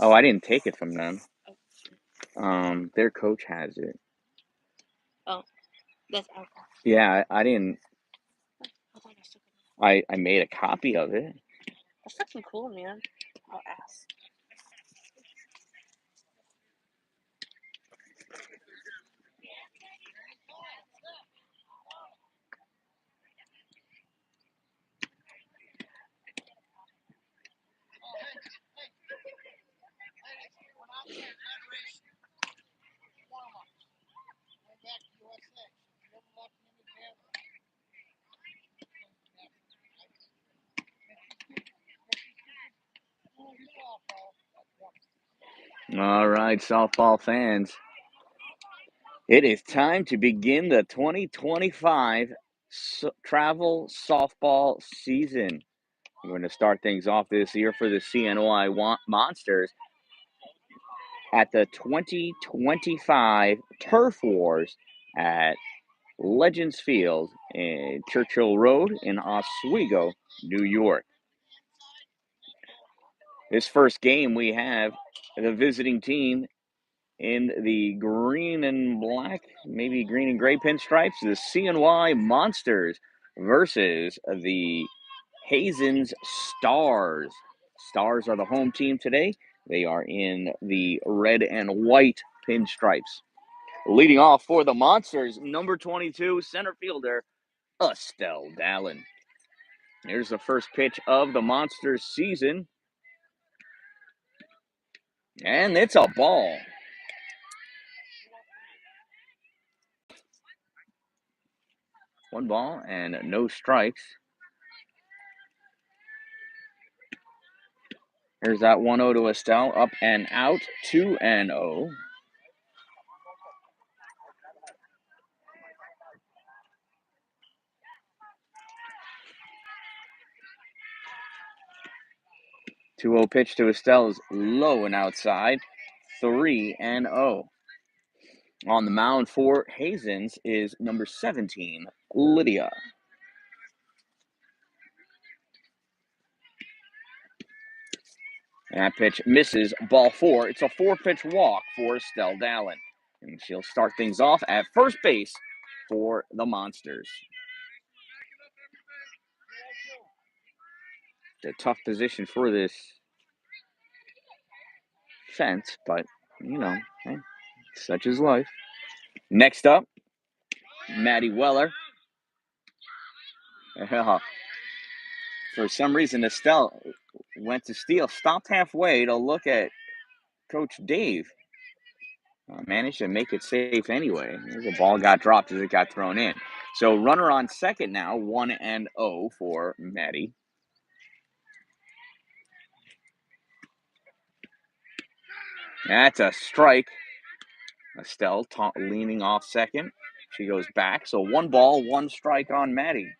Oh, I didn't take it from them. Their coach has it. Oh, that's okay. Yeah, I didn't. I thought I took it. I made a copy of it. That's fucking cool, man. I'll ask. All right, softball fans. It is time to begin the 2025 travel softball season. We're going to start things off this year for the CNY Monsters at the 2025 Turf Wars at Legends Field in Churchill Road in Oswego, New York. This first game, we have the visiting team in the green and black, maybe green and gray pinstripes, the CNY Monsters versus the Hazen's Stars. Stars are the home team today. They are in the red and white pinstripes. Leading off for the Monsters, number 22, center fielder, Dan-Dalin. Here's the first pitch of the Monsters season. And it's a ball. One ball and no strikes. Here's that 1-0 to Estelle. Up and out, 2-0. Two 0 pitch to Estelle is low and outside. 3-0. On the mound for Hazen's is number 17, Lydia. That pitch misses, ball 4. It's a 4-pitch walk for Estelle Dallin. And she'll start things off at first base for the Monsters. It's a tough position for this fence, but, hey, such is life. Next up, Maddie Weller. For some reason, Estelle went to steal, stopped halfway to look at Coach Dave. Managed to make it safe anyway. The ball got dropped as it got thrown in. So runner on second now, 1-0 for Maddie. That's a strike. Estelle leaning off second. She goes back. So 1 ball, 1 strike on Maddie.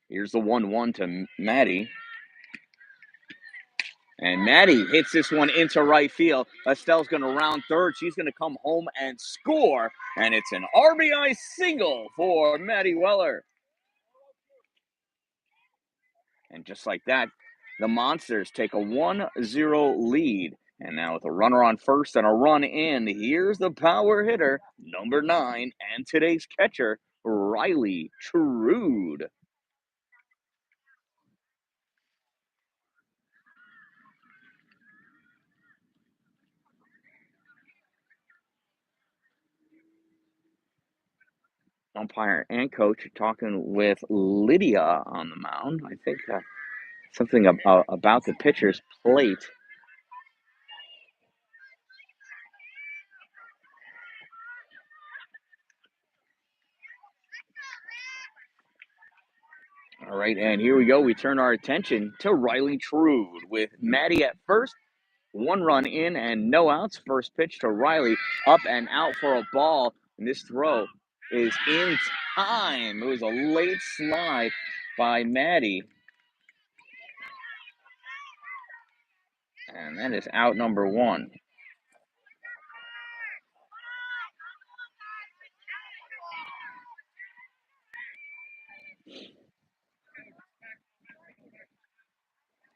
Here's the 1-1 to Maddie. And Maddie hits this one into right field. Estelle's going to round third. She's going to come home and score. And it's an RBI single for Maddie Weller. And just like that, the Monsters take a 1-0 lead. And now with a runner on first and a run in, here's the power hitter, number 9, and today's catcher, Riley Trude. Umpire and coach talking with Lydia on the mound. I think something about the pitcher's plate. All right, and here we go. We turn our attention to Riley Trude with Maddie at first. 1 run in and no outs. First pitch to Riley, up and out for a ball. And this throw is in time. It was a late slide by Maddie. And that is out number 1.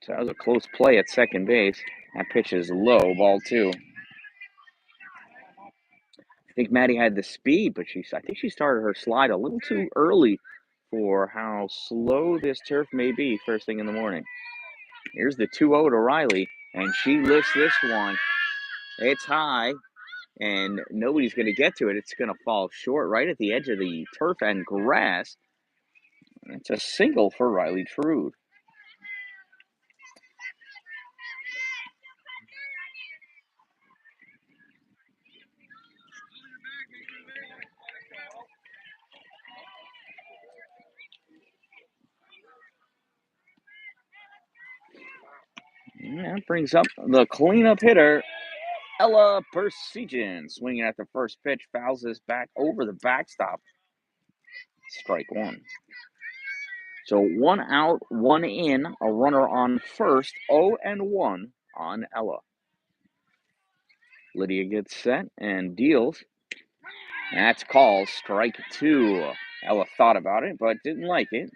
So that was a close play at second base. That pitch is low, ball 2. I think Maddie had the speed, but I think she started her slide a little too early for how slow this turf may be first thing in the morning. Here's the 2-0 to Riley, and she lifts this one. It's high, and nobody's going to get to it. It's going to fall short right at the edge of the turf and grass. It's a single for Riley Trude. And that brings up the cleanup hitter, Ella Persegin, swinging at the first pitch, fouls this back over the backstop. Strike 1. So 1 out, 1 in, a runner on first, 0-1 on Ella. Lydia gets set and deals. That's called strike 2. Ella thought about it, but didn't like it.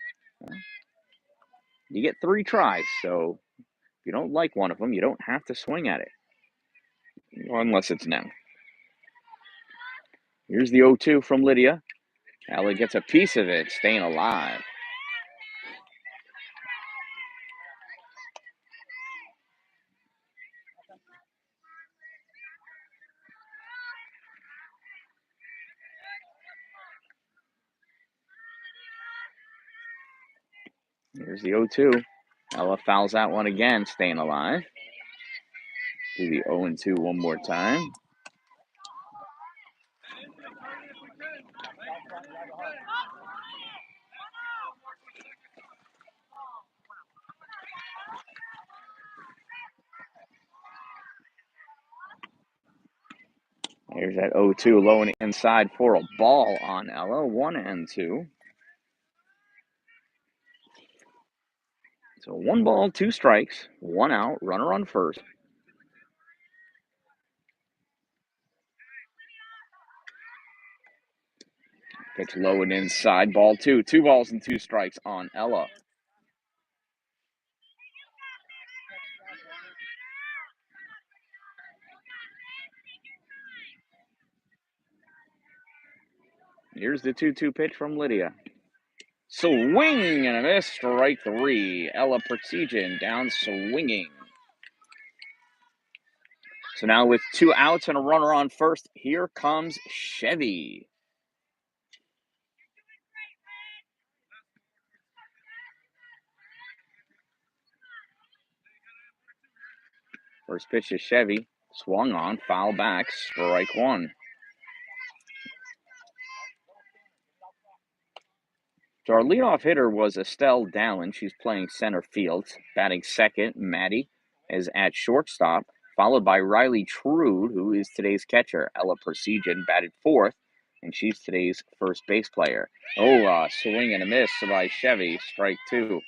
You get 3 tries, so if you don't like one of them, you don't have to swing at it. Unless it's now. Here's the 0-2 from Lydia. Ella gets a piece of it, staying alive. Here's the 0-2. Ella fouls that one again, staying alive. Do the 0-2 one more time. Here's that 0-2 low and inside for a ball on Ella. 1-2. So 1 ball, 2 strikes, 1 out, runner on first. Pitch low and inside, ball 2. 2 balls and 2 strikes on Ella. Here's the 2-2 pitch from Lydia. Swing and a miss, strike 3. Ella Persegin down swinging. So now with 2 outs and a runner on first, here comes Chevy. First pitch is Chevy. Swung on, foul back, strike 1. So our leadoff hitter was Estelle Dallin. She's playing center field. Batting second, Maddie is at shortstop, followed by Riley Trude, who is today's catcher. Ella Persegin batted fourth, and she's today's first base player. Swing and a miss by Chevy, strike 2.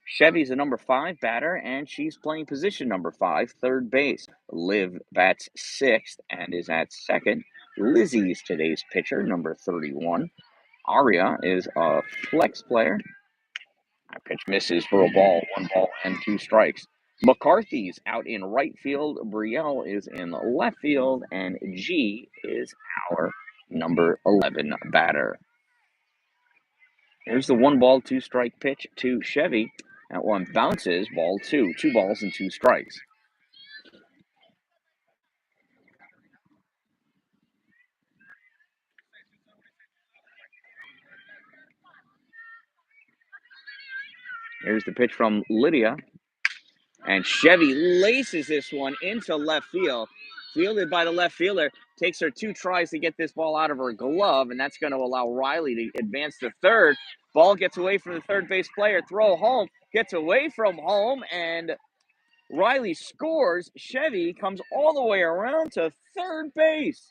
Chevy's a number 5 batter, and she's playing position number 5, third base. Liv bats sixth and is at second. Lizzie's today's pitcher, number 31. Aria is a flex player. That pitch misses for a ball, 1 ball and 2 strikes. McCarthy's out in right field. Brielle is in left field, and G is our number 11 batter. Here's the 1 ball, 2 strike pitch to Chevy. That one bounces, ball 2. 2 balls and 2 strikes. Here's the pitch from Lydia. And Chevy laces this one into left field. Fielded by the left fielder. Takes her 2 tries to get this ball out of her glove, and that's going to allow Riley to advance to third. Ball gets away from the third base player. Throw home. Gets away from home, and Riley scores. Chevy comes all the way around to third base.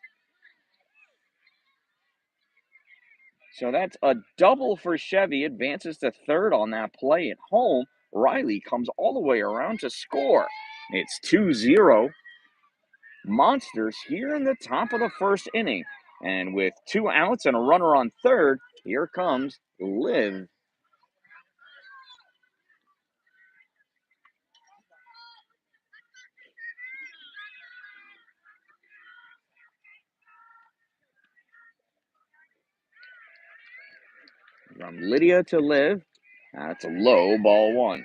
So that's a double for Chevy. Advances to third on that play at home. Riley comes all the way around to score. It's 2-0. Monsters here in the top of the first inning. And with 2 outs and a runner on third, here comes Liv. From Lydia to Liv. That's a low, ball 1.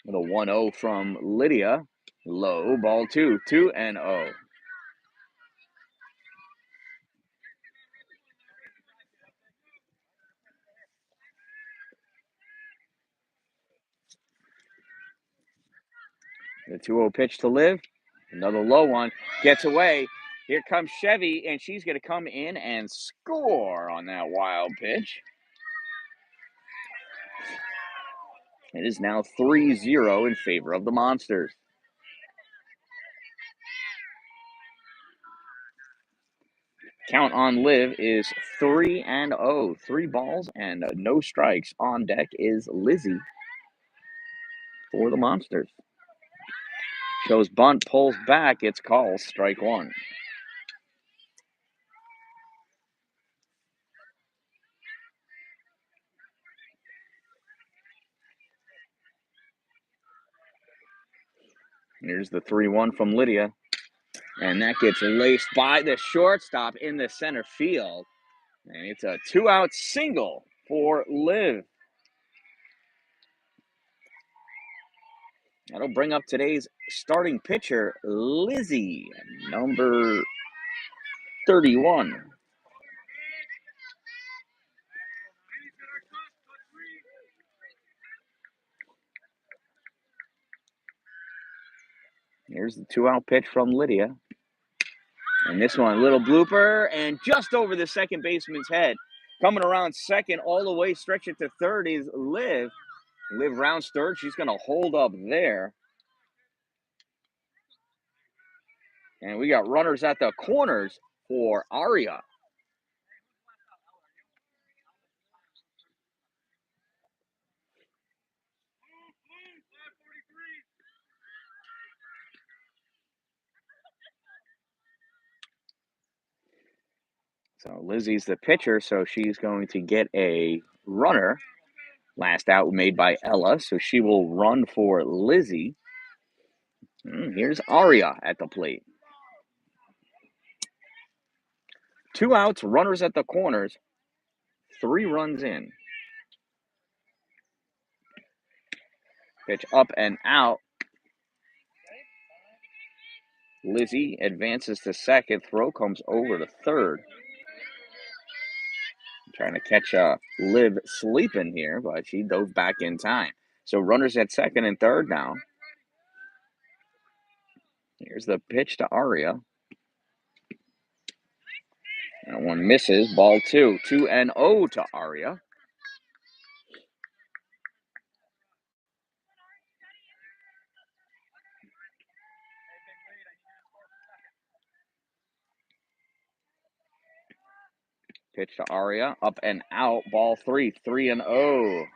With a 1-0 from Lydia. Low, ball 2. 2-0. The 2-0 pitch to Liv. Another low one. Gets away. Here comes Chevy, and she's going to come in and score on that wild pitch. It is now 3-0 in favor of the Monsters. Count on Liv is 3-0. 3 balls and no strikes. On deck is Lizzie for the Monsters. Shows bunt, pulls back. It's called strike 1. Here's the 3-1 from Lydia. And that gets laced by the shortstop in the center field. And it's a 2-out single for Liv. That'll bring up today's starting pitcher, Lizzie, number 31. Here's the 2-out pitch from Lydia. And this one, a little blooper, and just over the second baseman's head. Coming around second, all the way, stretch it to third is Liv. Liv rounds third. She's going to hold up there. And we got runners at the corners for Aria. So Lizzie's the pitcher, so she's going to get a runner. Last out made by Ella, so she will run for Lizzie. Here's Aria at the plate. 2 outs, runners at the corners, 3 runs in. Pitch up and out. Lizzie advances to second. Throw comes over to third. Trying to catch Liv sleeping here, but she dove back in time. So runners at second and third now. Here's the pitch to Aria. That one misses. Ball 2. 2-0 to Aria. Pitch to Aria. Up and out. Ball 3. 3-0.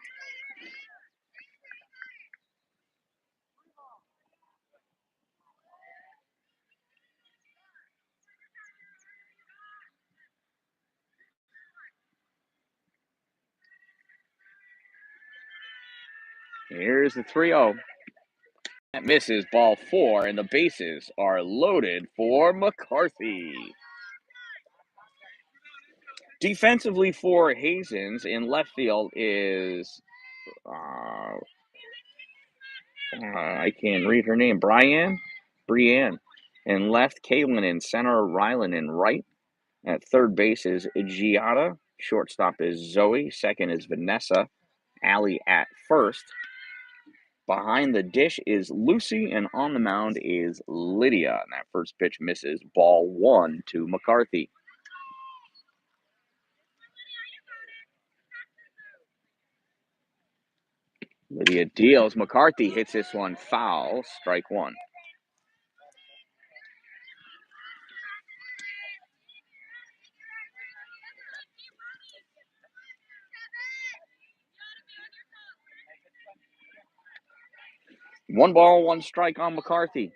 Here's the 3-0. That misses. Ball 4, and the bases are loaded for McCarthy. Defensively for Hazen's in left field is, I can't read her name, Brianne. In left, Kaylin. In center, Rylan. In right, at third base is Giada. Shortstop is Zoe. Second is Vanessa. Allie at first. Behind the dish is Lucy, and on the mound is Lydia. And that first pitch misses. Ball 1 to McCarthy. Lydia deals. McCarthy hits this one foul. Strike 1. One ball, 1 strike on McCarthy.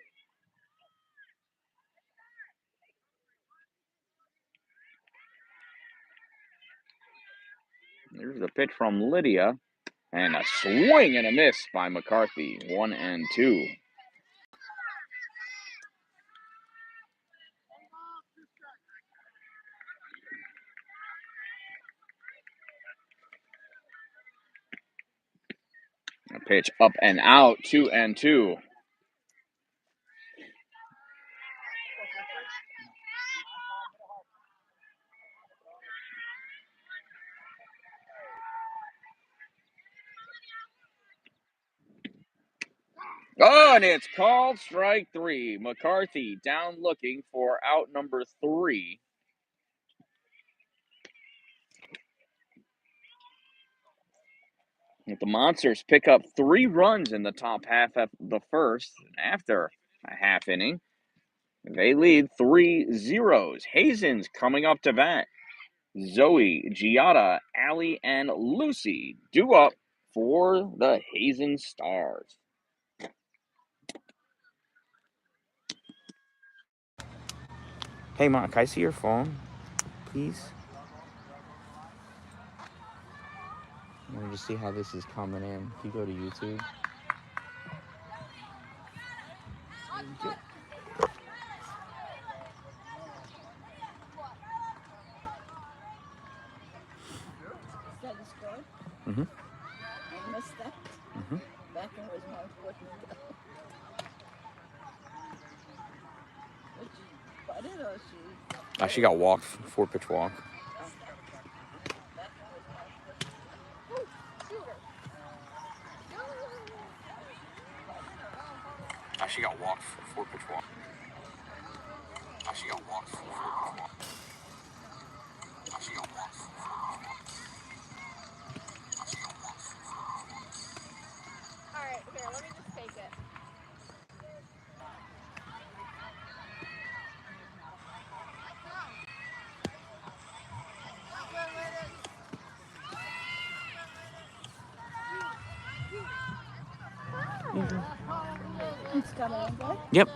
There's the pitch from Lydia. And a swing and a miss by McCarthy. 1-2. A pitch up and out. 2-2. Oh, and it's called strike 3. McCarthy down looking for out number 3. The Monsters pick up 3 runs in the top half of the first. After a half inning, they lead 3-0. Hazen's coming up to bat. Zoe, Giada, Allie, and Lucy due up for the Hazen Stars. Hey, Mom, can I see your phone, please? I want to just see how this is coming in. If you go to YouTube. Mm-hmm. I missed that. Mm-hmm. Back when it was more important. She got walked, 4-pitch walk. She got walked, 4-pitch walk. She got walked, 4-pitch walk. She got walked. All right, here, let me just take it. It's coming in good? Yep.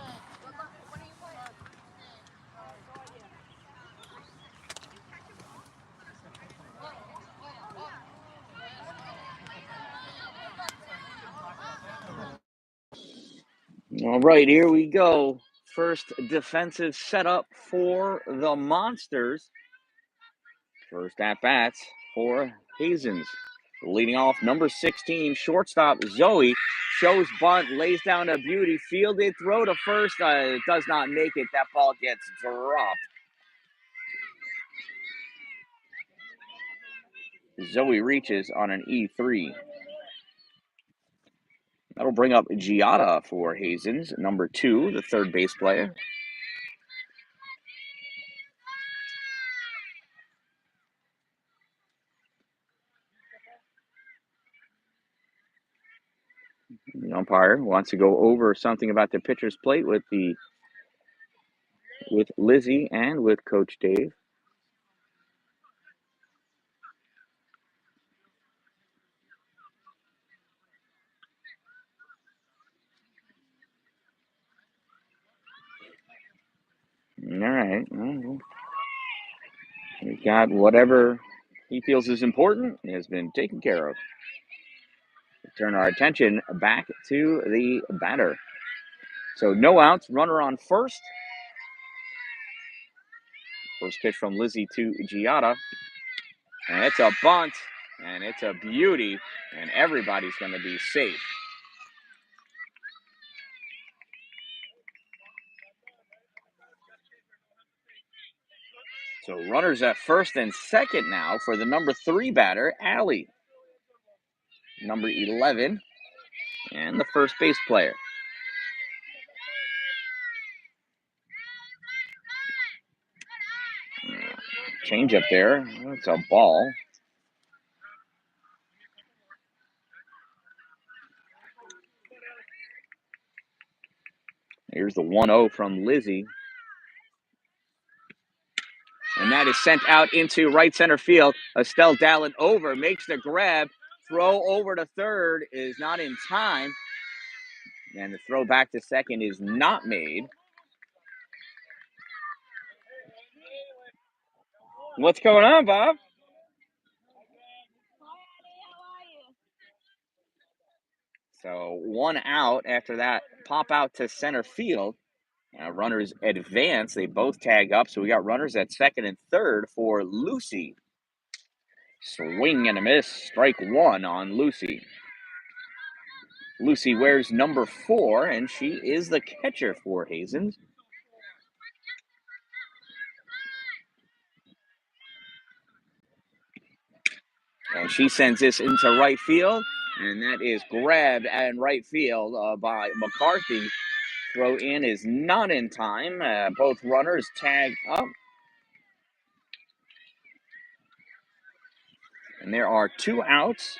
All right, here we go. First defensive setup for the Monsters. First at bats for Hazen's. Leading off, number 16, shortstop Zoe. Shows bunt, lays down a beauty, fielded, throw to first. It does not make it. That ball gets dropped. Zoe reaches on an E3. That'll bring up Giada for Hazen's, number 2, the third base player. The umpire wants to go over something about the pitcher's plate with Lizzie and with Coach Dave. All right. We've got whatever he feels is important has been taken care of. We turn our attention back to the batter. So no outs, runner on first. First pitch from Lizzie to Giada. And it's a bunt, and it's a beauty, and everybody's going to be safe. So runners at first and second now for the number 3 batter, Allie. Number 11, and the first base player. Change up there. That's a ball. Here's the 1-0 from Lizzie. And that is sent out into right center field. Dan-Dalin over, makes the grab. Throw over to third is not in time. And the throw back to second is not made. What's going on, Bob? one out after that pop out to center field. Runners advance. They both tag up, so we got runners at second and third for Lucy. Swing and a miss. Strike one on Lucy. Lucy wears number 4, and she is the catcher for Hazen. And she sends this into right field, and that is grabbed in right field by McCarthy. Throw in is not in time. Both runners tag up. And there are 2 outs,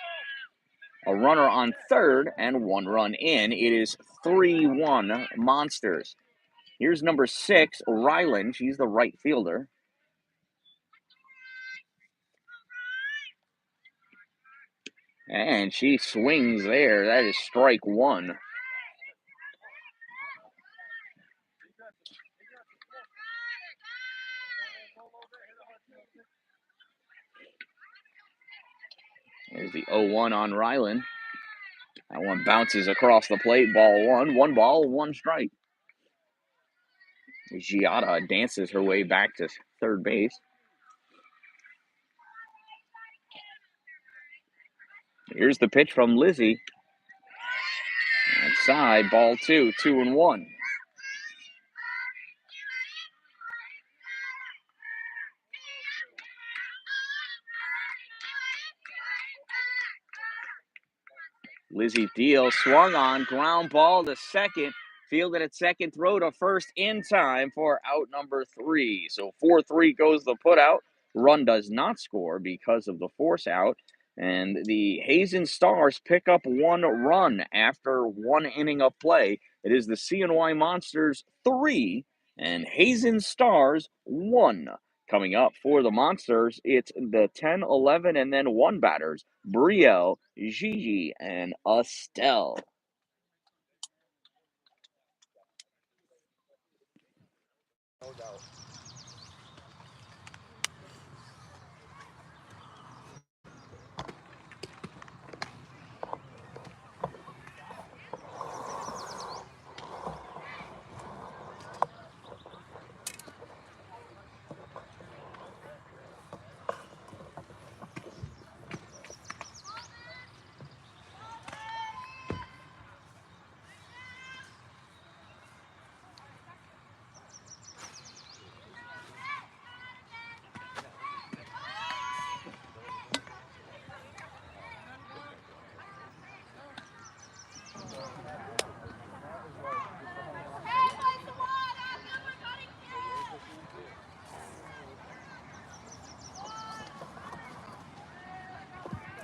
a runner on third, and 1 run in. It is 3-1 Monsters. Here's number 6, Rylan. She's the right fielder. And she swings there. That is strike 1. There's the 0-1 on Rylan. That one bounces across the plate. Ball 1. 1 ball, 1 strike. Giada dances her way back to third base. Here's the pitch from Lizzie. Outside, ball 2, 2-1. Lizzie Deal swung on, ground ball to second. Fielded at second, throw to first in time for out number 3. So 4-3 goes the put out. Run does not score because of the force out. And the Hazen Stars pick up 1 run after 1 inning of play. It is the CNY Monsters 3 and Hazen Stars 1. Coming up for the Monsters, it's the 10, 11, and then 1 batters, Brielle, Gigi, and Estelle.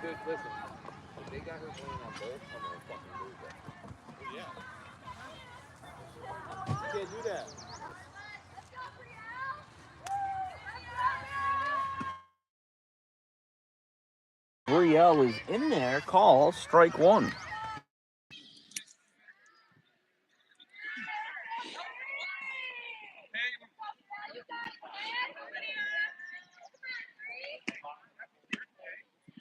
Dude, listen, if they got her playing on both, I'm gonna fucking lose that. Yeah. You can't do that. Brielle is in there. Call strike 1.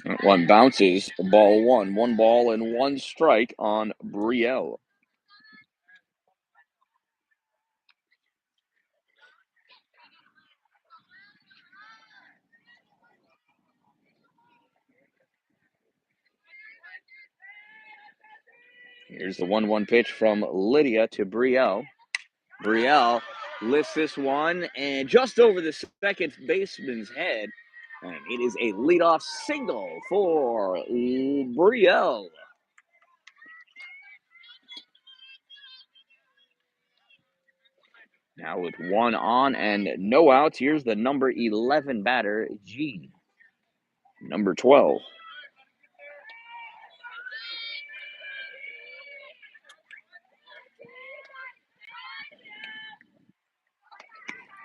That one bounces. Ball 1. 1 ball and 1 strike on Brielle. Here's the 1-1 pitch from Lydia to Brielle. Brielle lifts this one and just over the second baseman's head. And it is a leadoff single for Brielle. Now with 1 on and no outs, here's the number 11 batter, G. Number 12.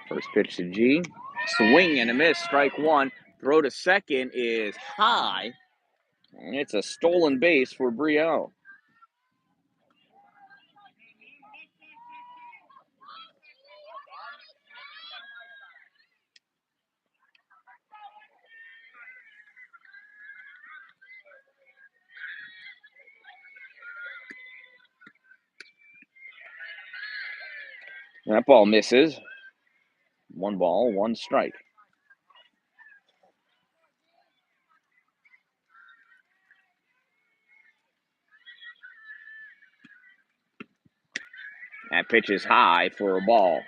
First pitch to G. Swing and a miss, strike 1. Throw to second is high. And it's a stolen base for Brielle. That ball misses. 1 ball, 1 strike. That pitch is high for a ball.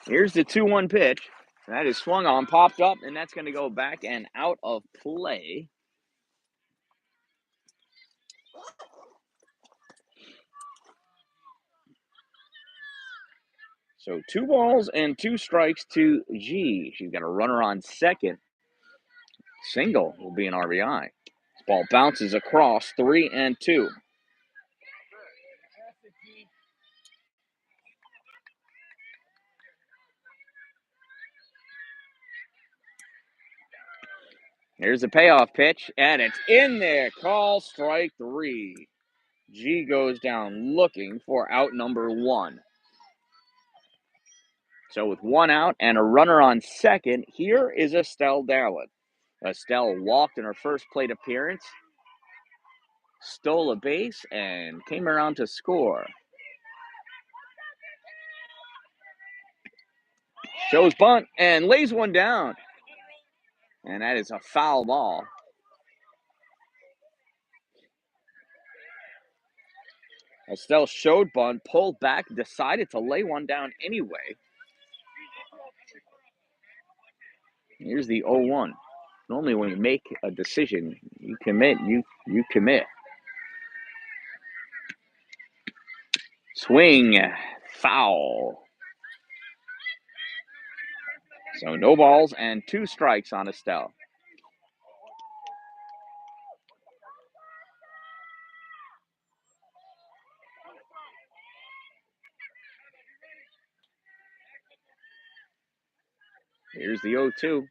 Here's the 2-1 pitch. That is swung on, popped up, and that's going to go back and out of play. So 2 balls and 2 strikes to G. She's got a runner on second. Single will be an RBI. This ball bounces across 3-2. Here's the payoff pitch, and it's in there. Call strike 3. G goes down looking for out number 1. So with 1 out and a runner on second, here is Estelle Dan-Dalin. Estelle walked in her first plate appearance, stole a base, and came around to score. Shows bunt and lays one down. And that is a foul ball. Estelle showed bunt, pulled back, decided to lay one down anyway. Here's the 0-1. Normally when you make a decision, you commit, you commit. Swing, foul. So no balls and 2 strikes on Estelle. Here's the 0-2.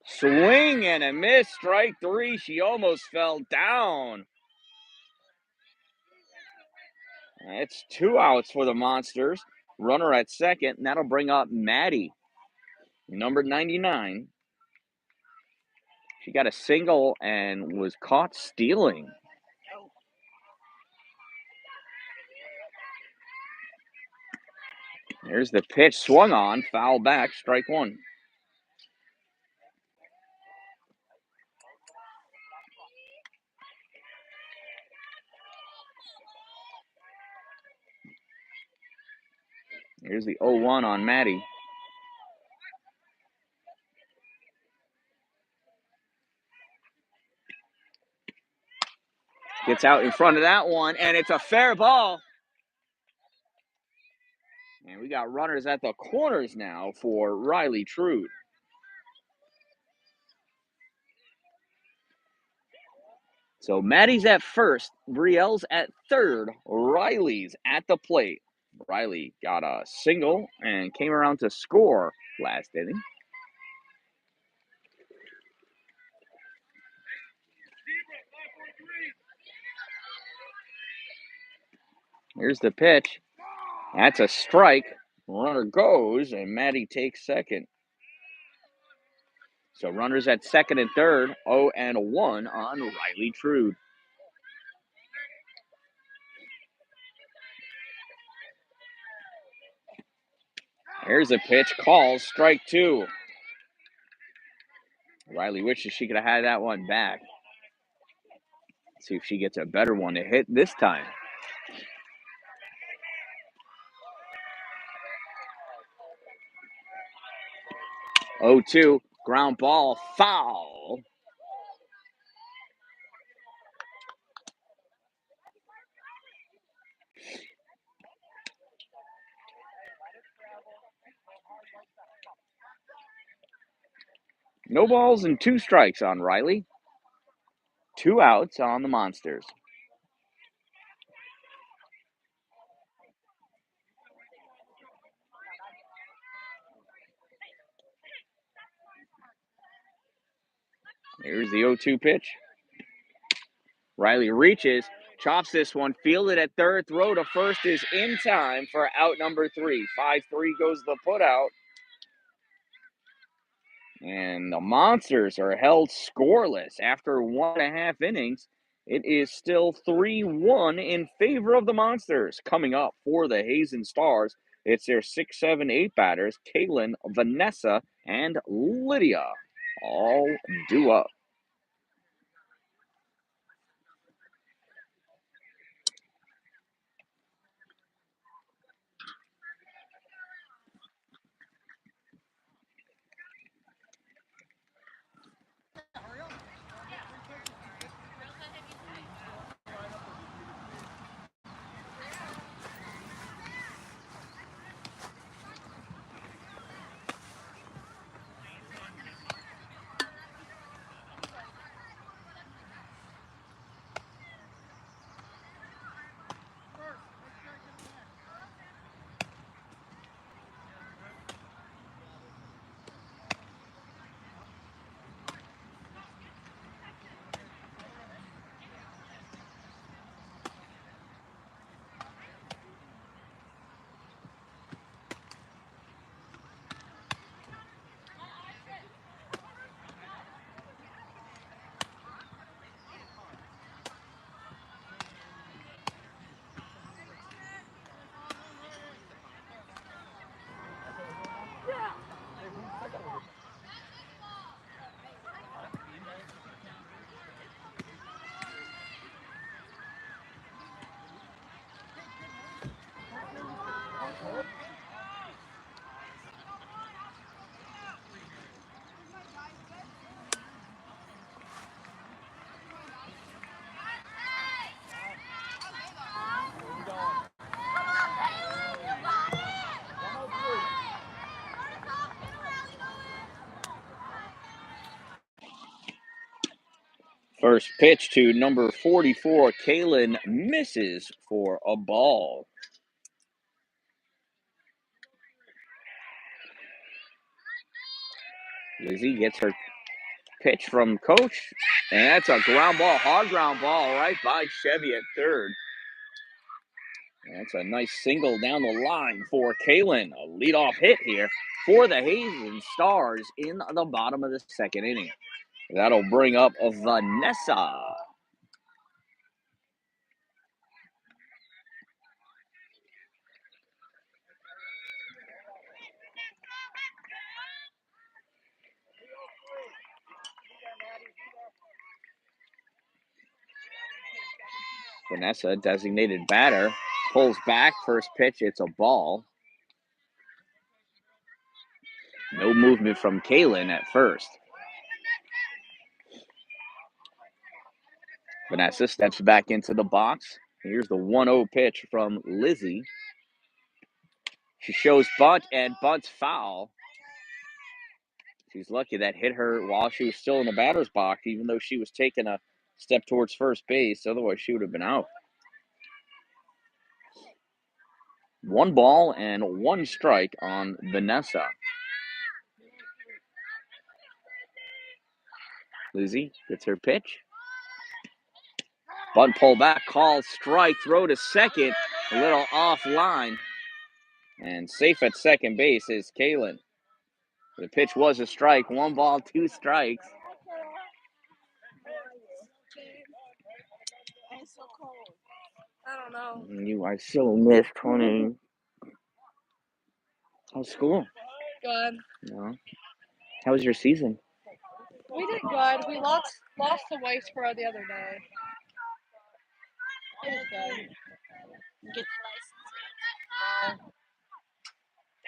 Swing and a miss, strike 3. She almost fell down. It's 2 outs for the Monsters. Runner at second, and that'll bring up Maddie, number 99. She got a single and was caught stealing. There's the pitch, swung on, foul back, strike 1. Here's the 0-1 on Maddie. Gets out in front of that one, and it's a fair ball. And we got runners at the corners now for Riley Trude. So Maddie's at first, Brielle's at third, Riley's at the plate. Riley got a single and came around to score last inning. Here's the pitch. That's a strike. Runner goes, and Maddie takes second. So runners at second and third, 0-1 on Riley Trude. Here's a pitch, calls, strike 2. Riley wishes she could have had that one back. Let's see if she gets a better one to hit this time. 0-2, ground ball, foul. No balls and 2 strikes on Riley. 2 outs on the Monsters. Here's the 0-2 pitch. Riley reaches, chops this one, fielded at third, throw to first is in time for out number 3. 5-3 goes the put out. And the Monsters are held scoreless after 1.5 innings. It is still 3-1 in favor of the Monsters. Coming up for the Hazen Stars, it's their 6, 7, 8 batters, Kaylin, Vanessa, and Lydia, all due up. First pitch to number 44, Kaylin, misses for a ball. Lizzie gets her pitch from coach, and that's a ground ball, hard ground ball right by Chevy at third. That's a nice single down the line for Kaylin. A leadoff hit here for the Hazen Stars in the bottom of the second inning. That'll bring up Vanessa. Vanessa, designated batter, pulls back. First pitch, it's a ball. No movement from Kaylin at first. Vanessa steps back into the box. Here's the 1-0 pitch from Lizzie. She shows bunt, and bunt's foul. She's lucky that hit her while she was still in the batter's box, even though she was taking a step towards first base. Otherwise, she would have been out. 1 ball and 1 strike on Vanessa. Lizzie gets her pitch. Bunt pull back, call, strike, throw to second. A little offline. And safe at second base is Kaylin. The pitch was a strike. 1 ball, 2 strikes. It's so cold. I don't know. You are so missed, honey. How's school? Good. No. How was your season? We did good. We lost to Whitesboro the other day. It was good. Get your license.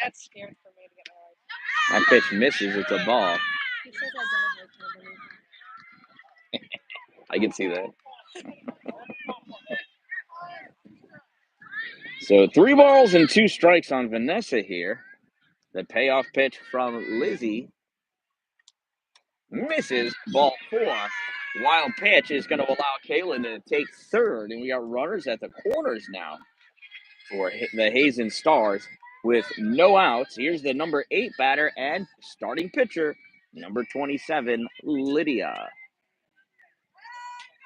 That's scared for me to get my license. That pitch misses. It's a ball. He says I don't like nobody. I can see that. So 3 balls and 2 strikes on Vanessa here. The payoff pitch from Lizzie misses, ball 4. Wild pitch is going to allow Kaylin to take third, and we got runners at the corners now for the Hazen Stars with no outs. Here's the number 8 batter and starting pitcher, number 27, Lydia.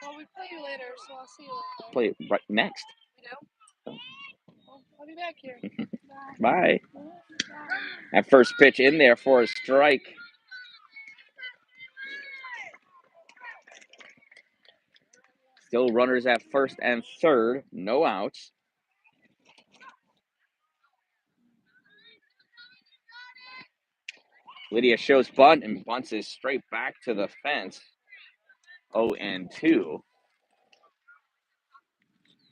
Well, we play you later, so I'll see you later. Play right next. You know? Well, I'll be back here. Bye. That first pitch in there for a strike. Still runners at first and third, no outs. Lydia shows bunt and bunts it straight back to the fence. 0-2.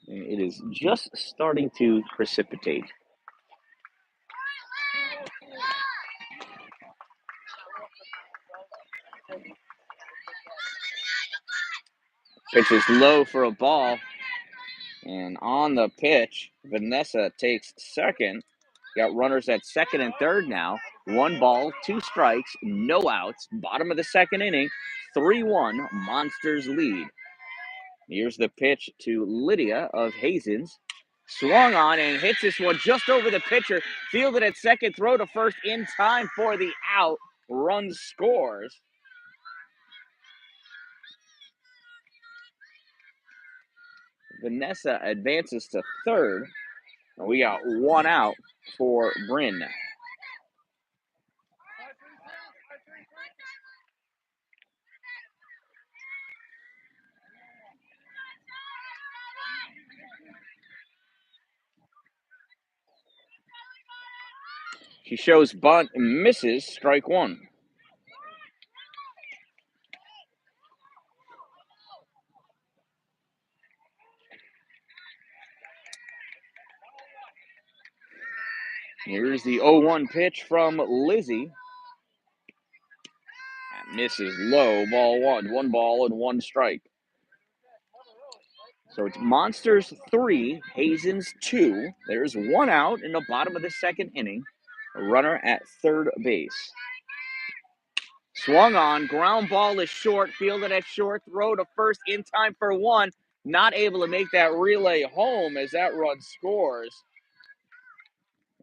And it is just starting to precipitate. Pitch is low for a ball. And on the pitch, Vanessa takes second. Got runners at second and third now. 1 ball, 2 strikes, no outs. Bottom of the second inning. 3-1, Monsters lead. Here's the pitch to Lydia of Hazen's. Swung on and hits this one just over the pitcher. Fielded at second, throw to first in time for the out. Run scores. Vanessa advances to third. And we got 1 out for Bryn. She shows bunt and misses, strike 1. Here's the 0-1 pitch from Lizzie. That misses low, ball 1. 1 ball and 1 strike. So it's Monsters 3, Hazen's 2. There's 1 out in the bottom of the second inning. A runner at third base. Swung on, ground ball is short, fielded at short, throw to first in time for 1. Not able to make that relay home as that run scores.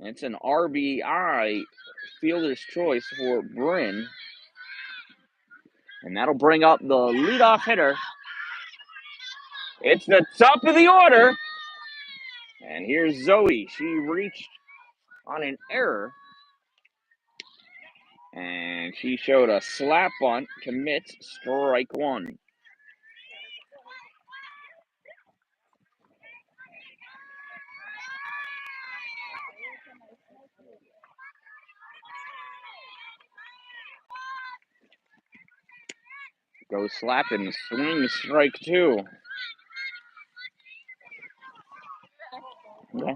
It's an RBI, fielder's choice for Bryn. And that'll bring up the leadoff hitter. It's the top of the order. And here's Zoe. She reached on an error. And she showed a slap bunt, commits, strike 1. Goes slapping, swing, strike 2. Yeah.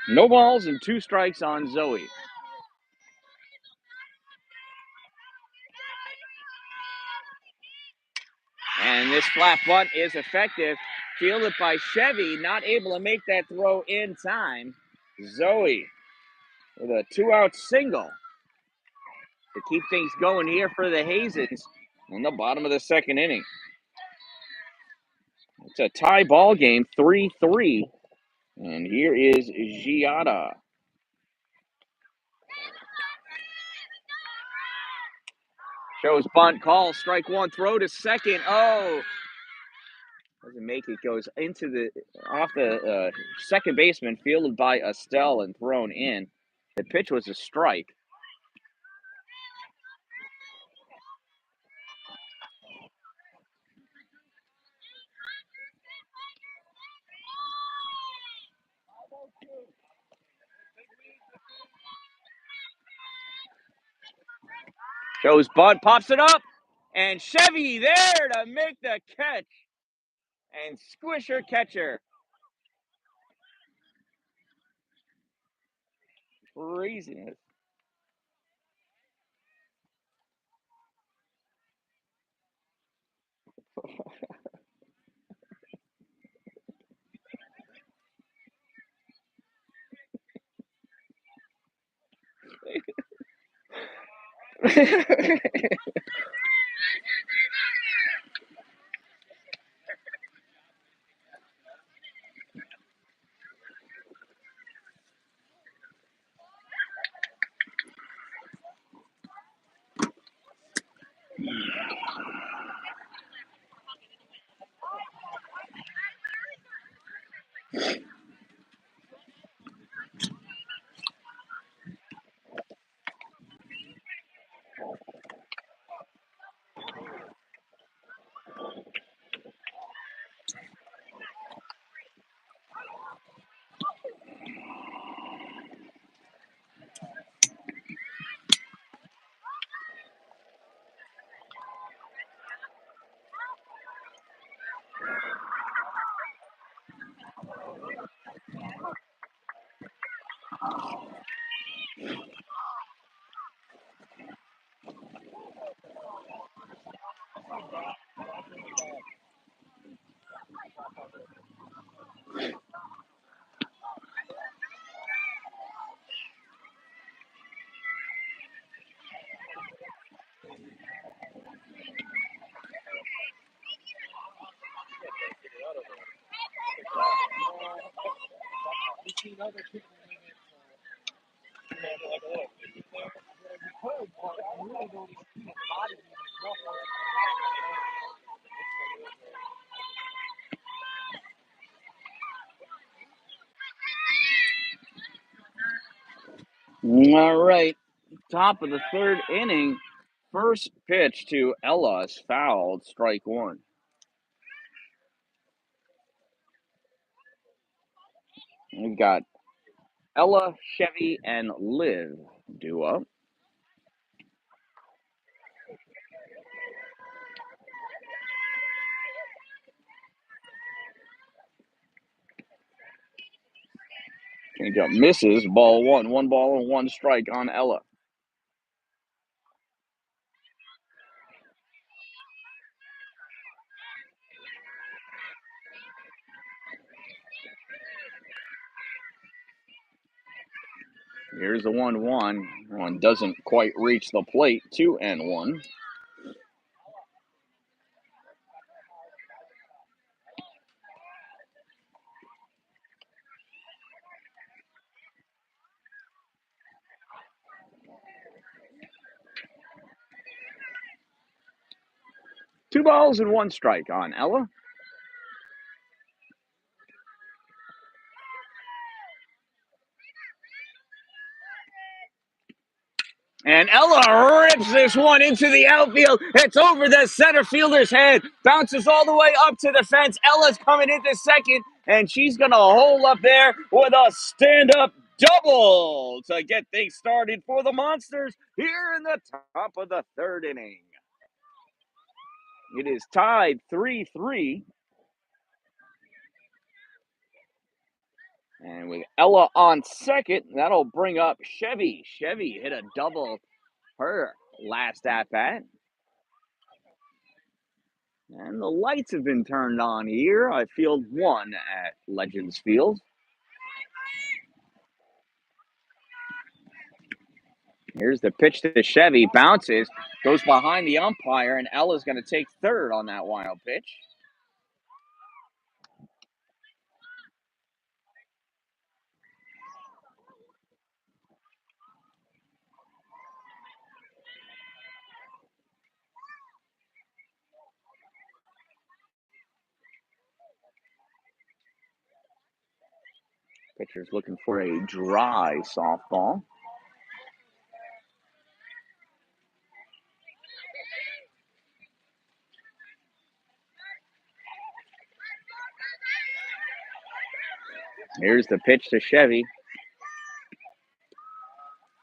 No balls and 2 strikes on Zoe. And this flat bunt is effective. Fielded by Chevy, not able to make that throw in time. Zoe with a 2-out single to keep things going here for the Hazens in the bottom of the second inning. It's a tie ball game, 3-3. And here is Giada. Shows bunt, call, strike 1, throw to second. Oh, doesn't make it. Goes into the off the second baseman, fielded by Estelle and thrown in. The pitch was a strike. Shows bunt, pops it up, and Chevy there to make the catch and squish her catcher. Craziness. All right. Top of the third inning. First pitch to Ella is fouled. Strike one. We've got Ella, Chevy, and Liv due up. Changeup misses. Ball one. 1 ball and 1 strike on Ella. Here's the 1-1. One doesn't quite reach the plate. 2-1. Two balls and 1 strike on Ella. And Ella rips this one into the outfield. It's over the center fielder's head. Bounces all the way up to the fence. Ella's coming into second, and she's going to hole up there with a stand-up double to get things started for the Monsters here in the top of the third inning. It is tied 3-3. And with Ella on second, that'll bring up Chevy. Chevy hit a double her last at-bat. And the lights have been turned on here at Field 1 at Legends Field. Here's the pitch to Chevy. Bounces, goes behind the umpire, and Ella's going to take third on that wild pitch. Pitcher's looking for a dry softball. Here's the pitch to Chevy.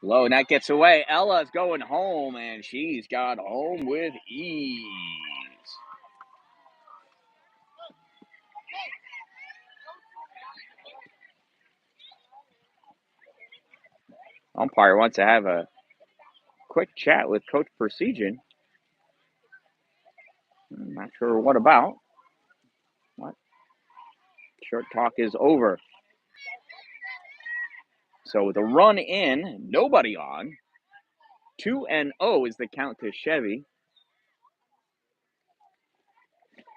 Low, and that gets away. Ella's going home, and she's got home with ease. Umpire wants to have a quick chat with Coach Precision. I'm not sure what about. What? Short talk is over. So with a run in, nobody on. 2-0 is the count to Chevy.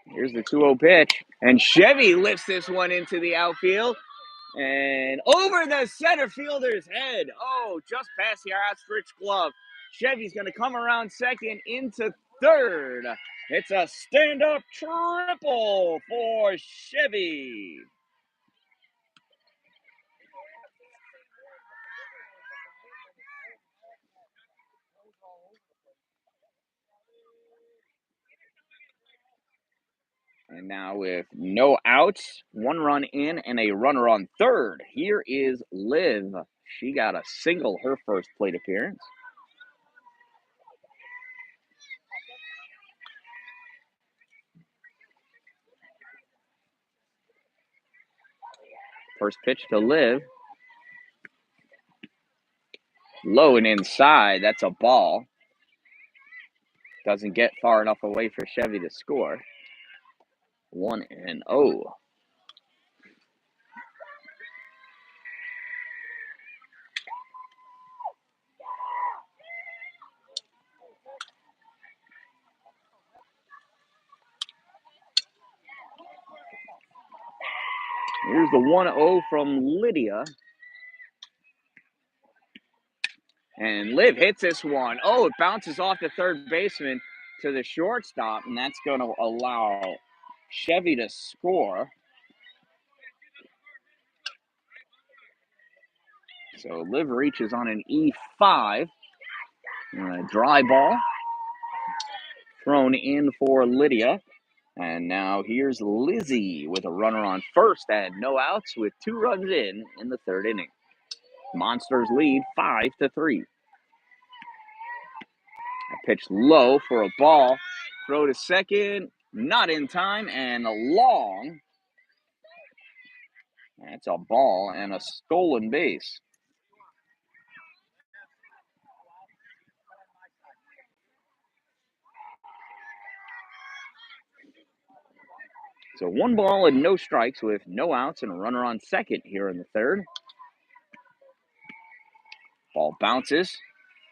Here's the 2-0 pitch. And Chevy lifts this one into the outfield. And over the center fielder's head. Oh, just past the ostrich glove. Chevy's going to come around second into third. It's a stand-up triple for Chevy. And now with no outs, 1 run in, and a runner on third, here is Liv. She got a single her first plate appearance. First pitch to Liv. Low and inside. That's a ball. Doesn't get far enough away for Chevy to score. 1-0. Here's the 1-0 from Lydia. And Liv hits this one. Oh, it bounces off the third baseman to the shortstop, and that's going to allow Chevy to score. So Liv reaches on an E5. A dry ball thrown in for Lydia. And now here's Lizzie with a runner on first and no outs with 2 runs in the third inning. Monsters lead 5-3. A pitch low for a ball. Throw to second, not in time, and a long. That's a ball and a stolen base. So 1 ball and no strikes with no outs and a runner on second here in the third. Ball bounces.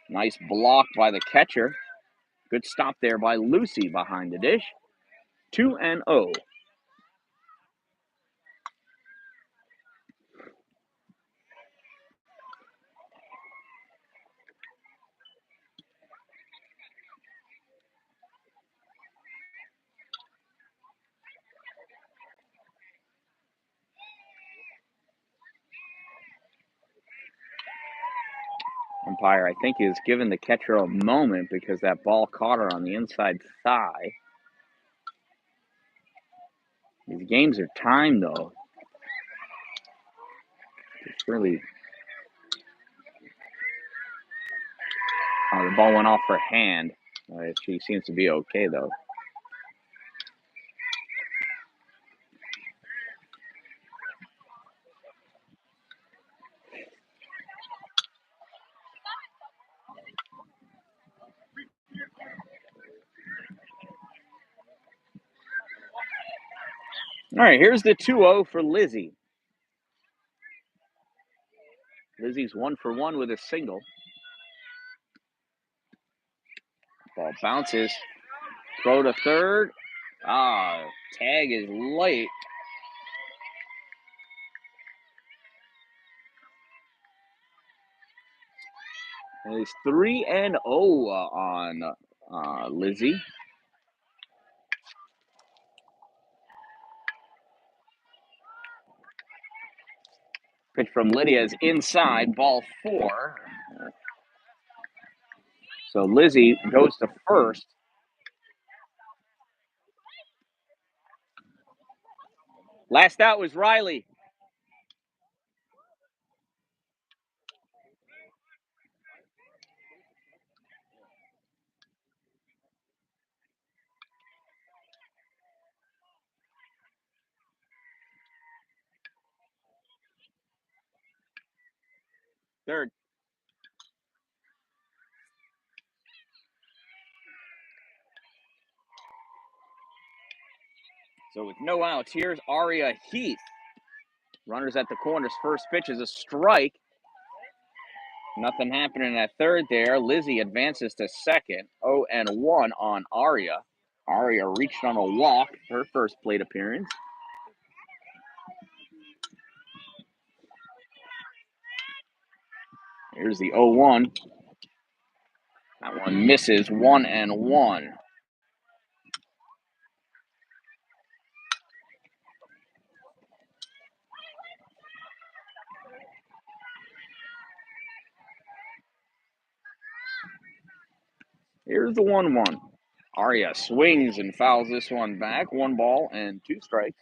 Nice block by the catcher. Good stop there by Lucy behind the dish. 2-0. Umpire, I think, is giving the catcher a moment because that ball caught her on the inside thigh. These games are timed, though. It's really... the ball went off her hand. She seems to be okay, though. All right, here's the 2-0 for Lizzie. Lizzie's 1 for 1 with a single. Ball bounces. Throw to third. Tag is late. And it's 3-0 on Lizzie. Pitch from Lydia is inside, ball 4. So Lizzie goes to first. Last out was Riley. Third. So with no outs, here's Aria Heath. Runners at the corners. First pitch is a strike. Nothing happening at third there. Lizzie advances to second. 0-1 on Aria. Aria reached on a walk, her first plate appearance. Here's the 0-1. That one misses. 1-1. Here's the 1-1. Aria swings and fouls this one back. 1 ball and 2 strikes.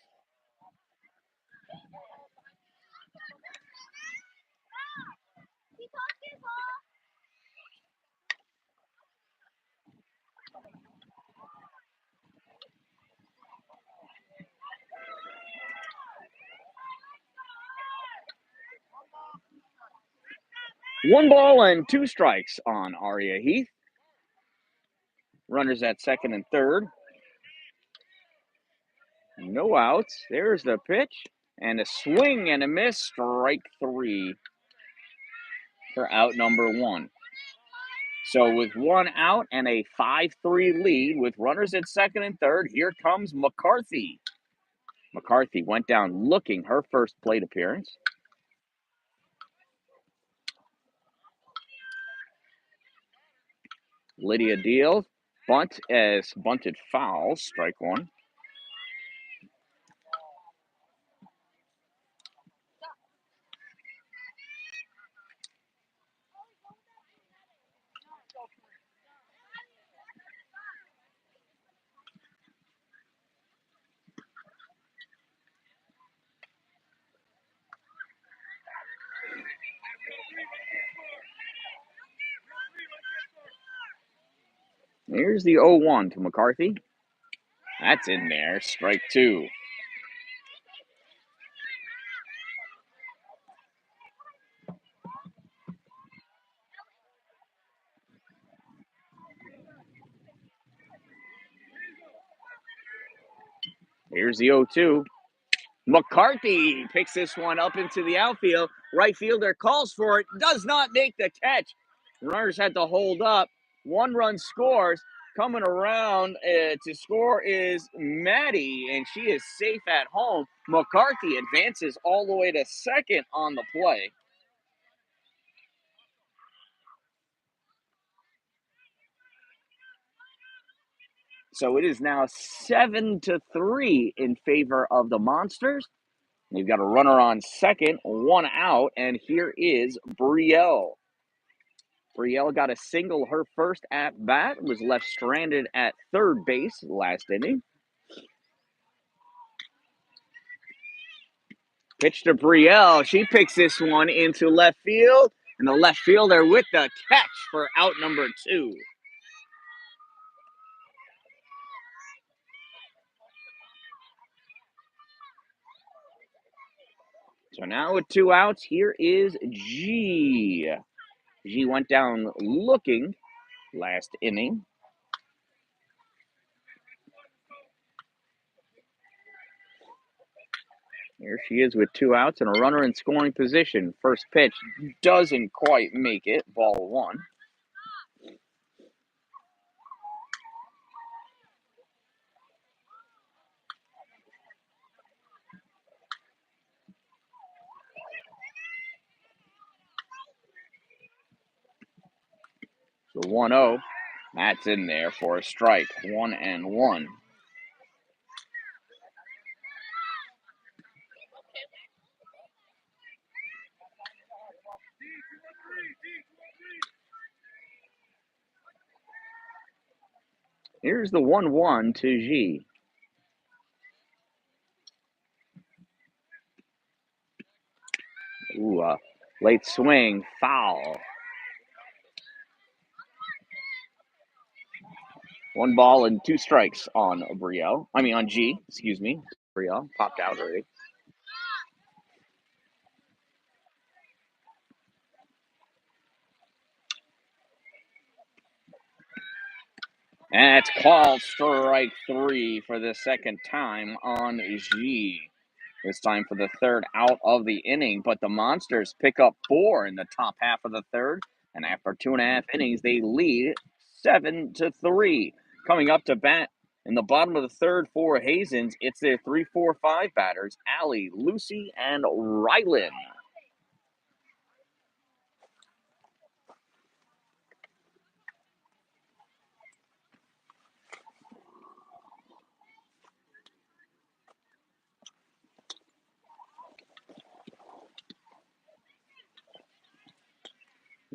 One ball and 2 strikes on Aria Heath. Runners at second and third. No outs. There's the pitch. And a swing and a miss. Strike 3 for out number 1. So with 1 out and a 5-3 lead with runners at second and third, here comes McCarthy. McCarthy went down looking, her first plate appearance. Lydia deals. Bunt as bunted foul. Strike one. Here's the 0-1 to McCarthy. That's in there. Strike two. Here's the 0-2. McCarthy picks this one up into the outfield. Right fielder calls for it. Does not make the catch. Runners had to hold up. One run scores. Coming around to score is Maddie, and she is safe at home. McCarthy advances all the way to second on the play. So it is now 7-3 in favor of the Monsters. They've got a runner on second, one out, and here is Brielle. Brielle got a single her first at bat, was left stranded at third base last inning. Pitch to Brielle. She picks this one into left field, and the left fielder with the catch for out number two. So now with two outs, here is G. G went down looking last inning. Here she is with two outs and a runner in scoring position. First pitch doesn't quite make it. Ball one. So 1-0. That's in there for a strike. 1-1. Here's the 1-1 to G. Ooh, late swing, foul. One ball and two strikes on Brielle. On G, excuse me. Brielle popped out already. And it's called strike three for the second time on G. This time for the third out of the inning, but the Monsters pick up four in the top half of the third, and after 2.5 innings, they lead 7-3. Coming up to bat in the bottom of the third for Hazen's, it's their 3-4-5 batters, Allie, Lucy, and Rylan.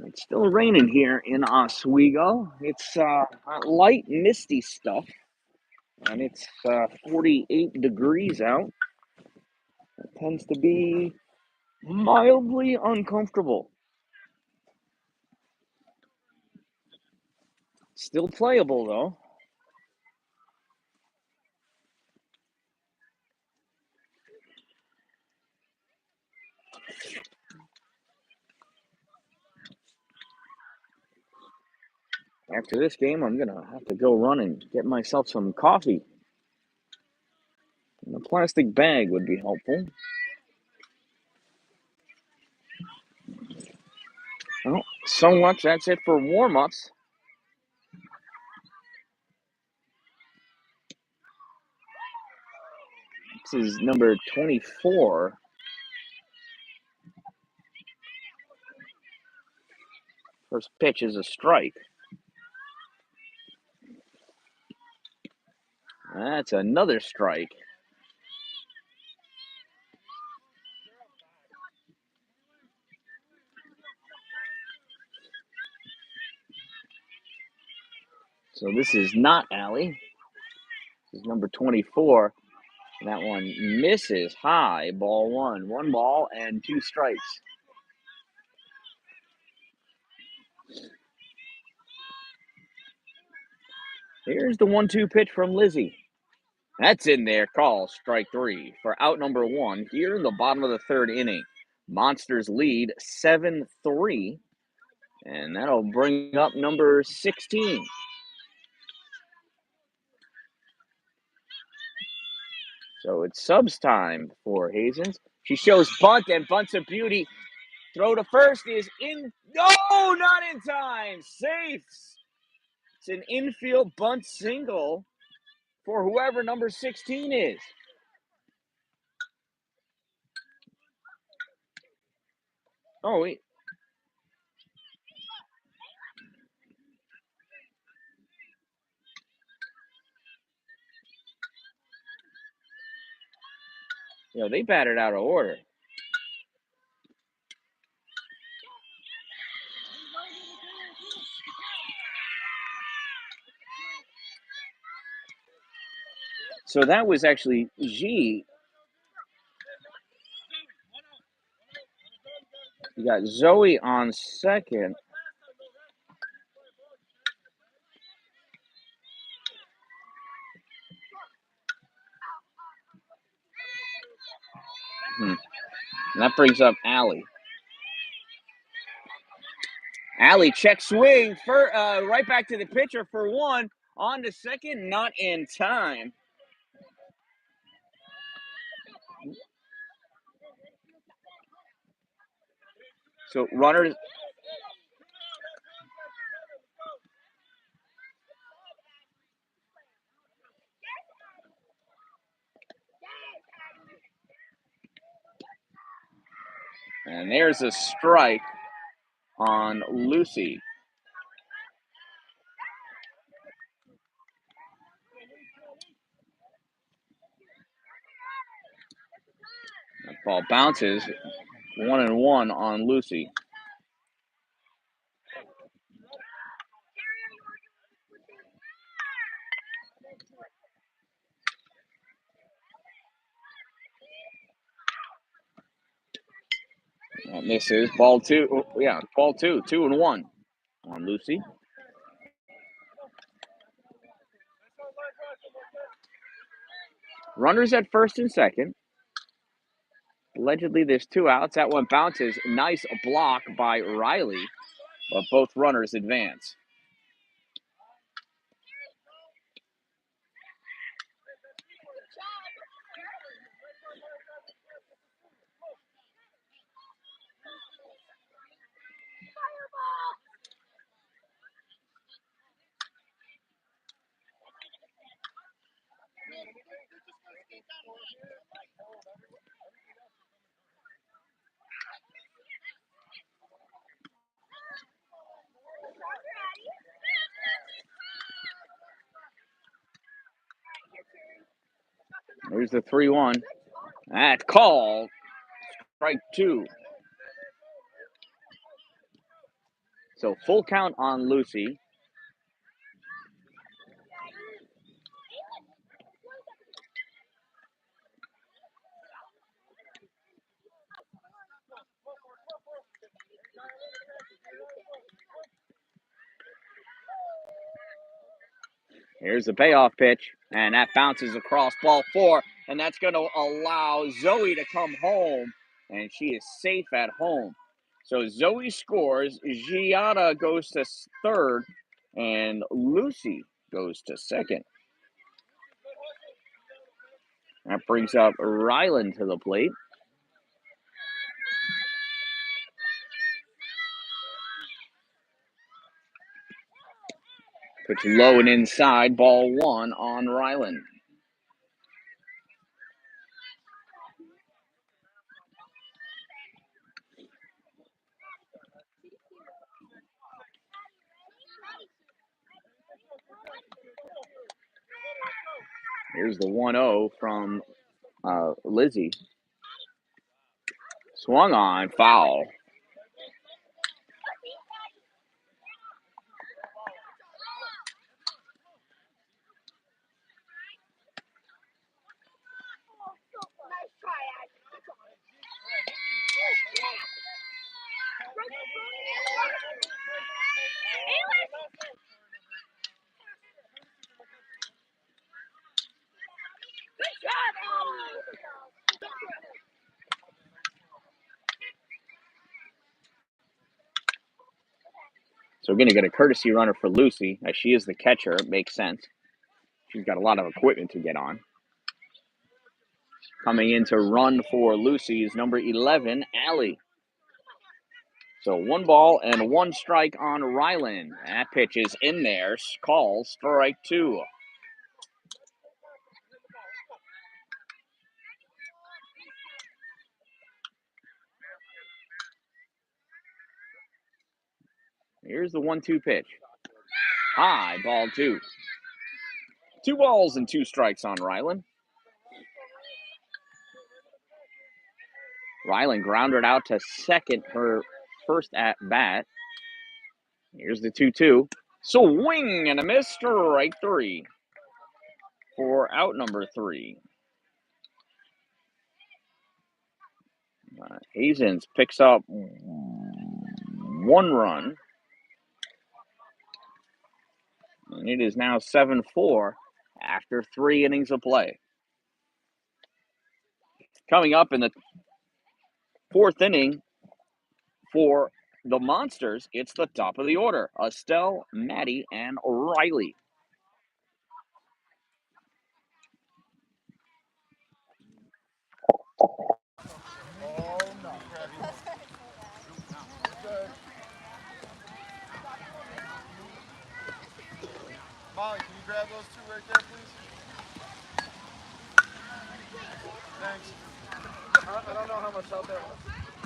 It's still raining here in Oswego. It's light, misty stuff, and it's 48 degrees out. It tends to be mildly uncomfortable. Still playable, though. After this game, I'm going to have to go run and get myself some coffee. And a plastic bag would be helpful. Well, so much. That's it for warm-ups. This is number 24. First pitch is a strike. That's another strike. So this is not Allie. This is number 24. That one misses high. Ball one. 1 ball and 2 strikes. Here's the 1-2 pitch from Lizzie. That's in there. Call strike 3 for out number 1 here in the bottom of the 3rd inning. Monsters lead 7-3, and that'll bring up number 16. So it's subs time for Hazen. She shows bunt, and bunt's a beauty. Throw to first is in. No, not in time. Safe. It's an infield bunt single for whoever number 16 is. Oh, wait. You know, they batted out of order. So that was actually G. You got Zoe on second. And that brings up Allie. Allie check swing for right back to the pitcher for 1. On to second, not in time. So runners. And there's a strike on Lucy. That ball bounces. 1-1 on Lucy. That misses. Ball 2. Yeah, ball 2. 2-1 on Lucy. Runners at first and second. Allegedly, there's 2 outs. That one bounces. Nice block by Riley, but both runners advance. There's the 3-1. That's called strike 2. So full count on Lucy. Here's the payoff pitch, and that bounces across ball 4, and that's going to allow Zoe to come home, and she is safe at home. So Zoe scores, Gianna goes to third, and Lucy goes to second. That brings up Ryland to the plate. Pitch low and inside, ball 1 on Ryland. Here's the 1-0 from Lizzie. Swung on, foul. So we're going to get a courtesy runner for Lucy, as she is the catcher. It makes sense. She's got a lot of equipment to get on. Coming in to run for Lucy is number 11, Allie. So 1 ball and 1 strike on Ryland. That pitch is in there. Call strike 2. Here's the 1-2 pitch. High, ball 2. 2 balls and 2 strikes on Ryland. Ryland grounded out to second her first at bat. Here's the 2-2. Swing and a miss, strike 3 for out number 3. Hazen picks up 1 run. And it is now 7-4 after 3 innings of play. Coming up in the 4th inning for the Monsters, it's the top of the order. Estelle, Maddie, and Riley. Molly, can you grab those 2 right there, please? Thanks. I don't know how much help there was.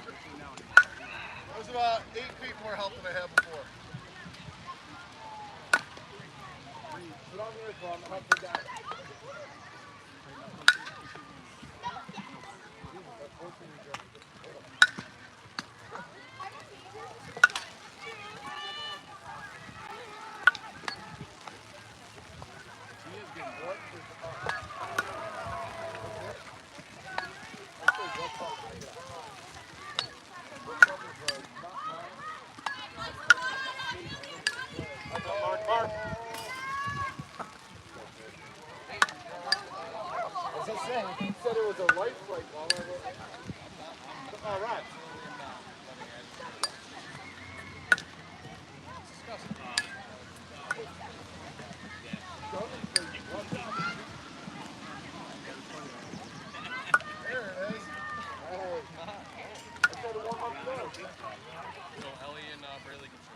It was about 8 feet more help than I had before. Put on the earphone, I'll help you down. Mark. As I say, he said it was a light flight while I was... All right. There it is. Hey. I tried to warm up first. So Ellie and Braley can show.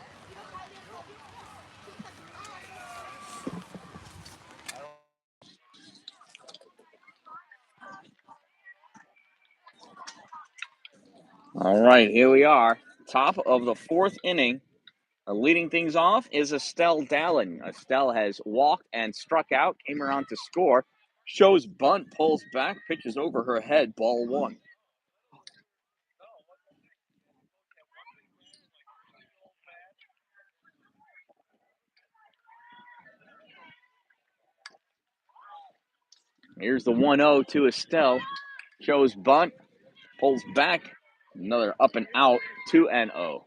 All right, here we are. Top of the 4th inning. Leading things off is Estelle Dallin. Estelle has walked and struck out, came around to score. Shows bunt, pulls back, pitches over her head, ball 1. Here's the 1-0 to Estelle. Shows bunt, pulls back, another up and out, 2-0.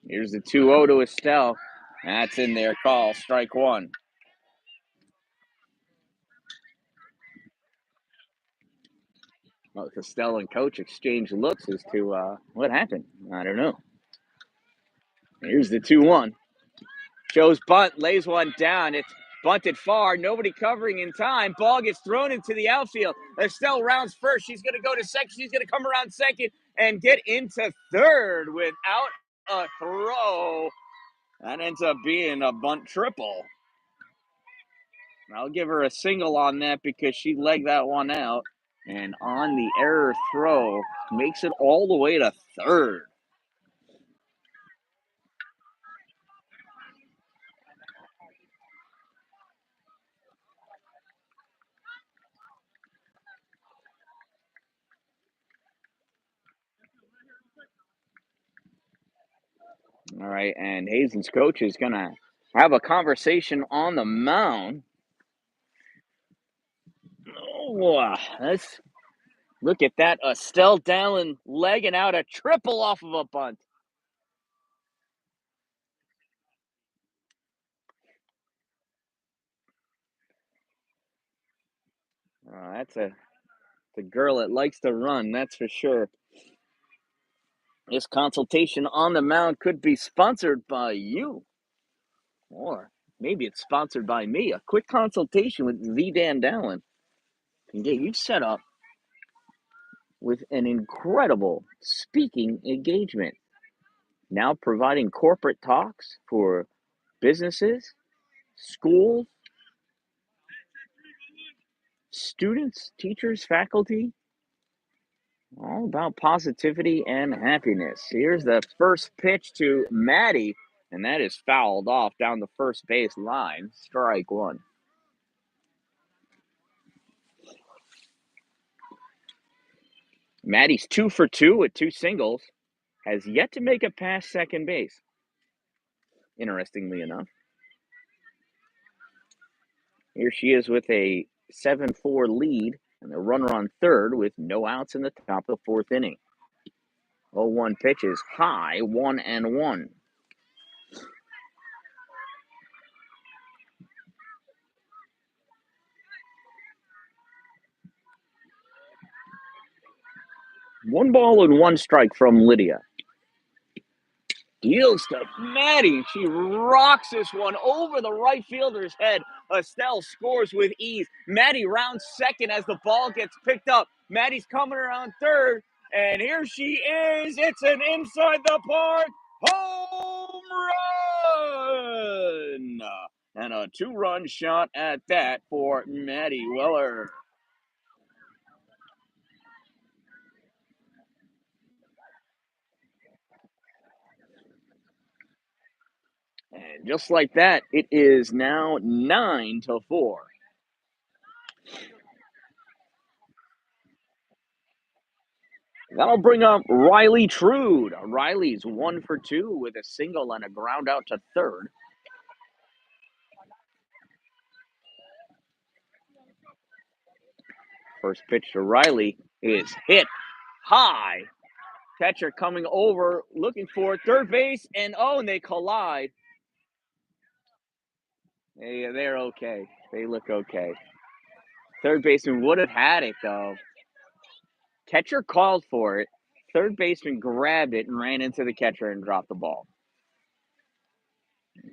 Here's the 2-0 to Estelle. That's in there, call, strike 1. Well, Estelle and coach exchange looks as to what happened. I don't know. Here's the 2-1. Shows bunt, lays one down. It's bunted far. Nobody covering in time. Ball gets thrown into the outfield. Estelle rounds first. She's going to go to second. She's going to come around second and get into third without a throw. That ends up being a bunt triple. I'll give her a single on that because she legged that one out. And on the error throw, makes it all the way to third. All right, and Hazen's coach is going to have a conversation on the mound. Oh, let's look at that. Dan-Dalin legging out a triple off of a bunt. That's the girl that likes to run, that's for sure. This consultation on the mound could be sponsored by you. Or maybe it's sponsored by me. A quick consultation with the Dan-Dalin can get you set up with an incredible speaking engagement. Now providing corporate talks for businesses, schools, students, teachers, faculty, all about positivity and happiness. Here's the first pitch to Maddie, and that is fouled off down the first base line. Strike one. Maddie's 2 for 2 with 2 singles, has yet to make it past second base. Interestingly enough, here she is with a 7-4 lead and a runner on third with no outs in the top of the fourth inning. 0-1 pitches, high, 1-1. One ball and one strike from Lydia. Deals to Maddie. She rocks this one over the right fielder's head. Estelle scores with ease. Maddie rounds second as the ball gets picked up. Maddie's coming around third, and here she is. It's an inside the park home run! And a 2-run shot at that for Maddie Weller. And just like that, it is now 9-4. That'll bring up Riley Trude. Riley's 1 for 2 with a single and a ground out to third. First pitch to Riley is hit high. Catcher coming over, looking for third base, and they collide. They're okay. They look okay. Third baseman would have had it, though. Catcher called for it. Third baseman grabbed it and ran into the catcher and dropped the ball.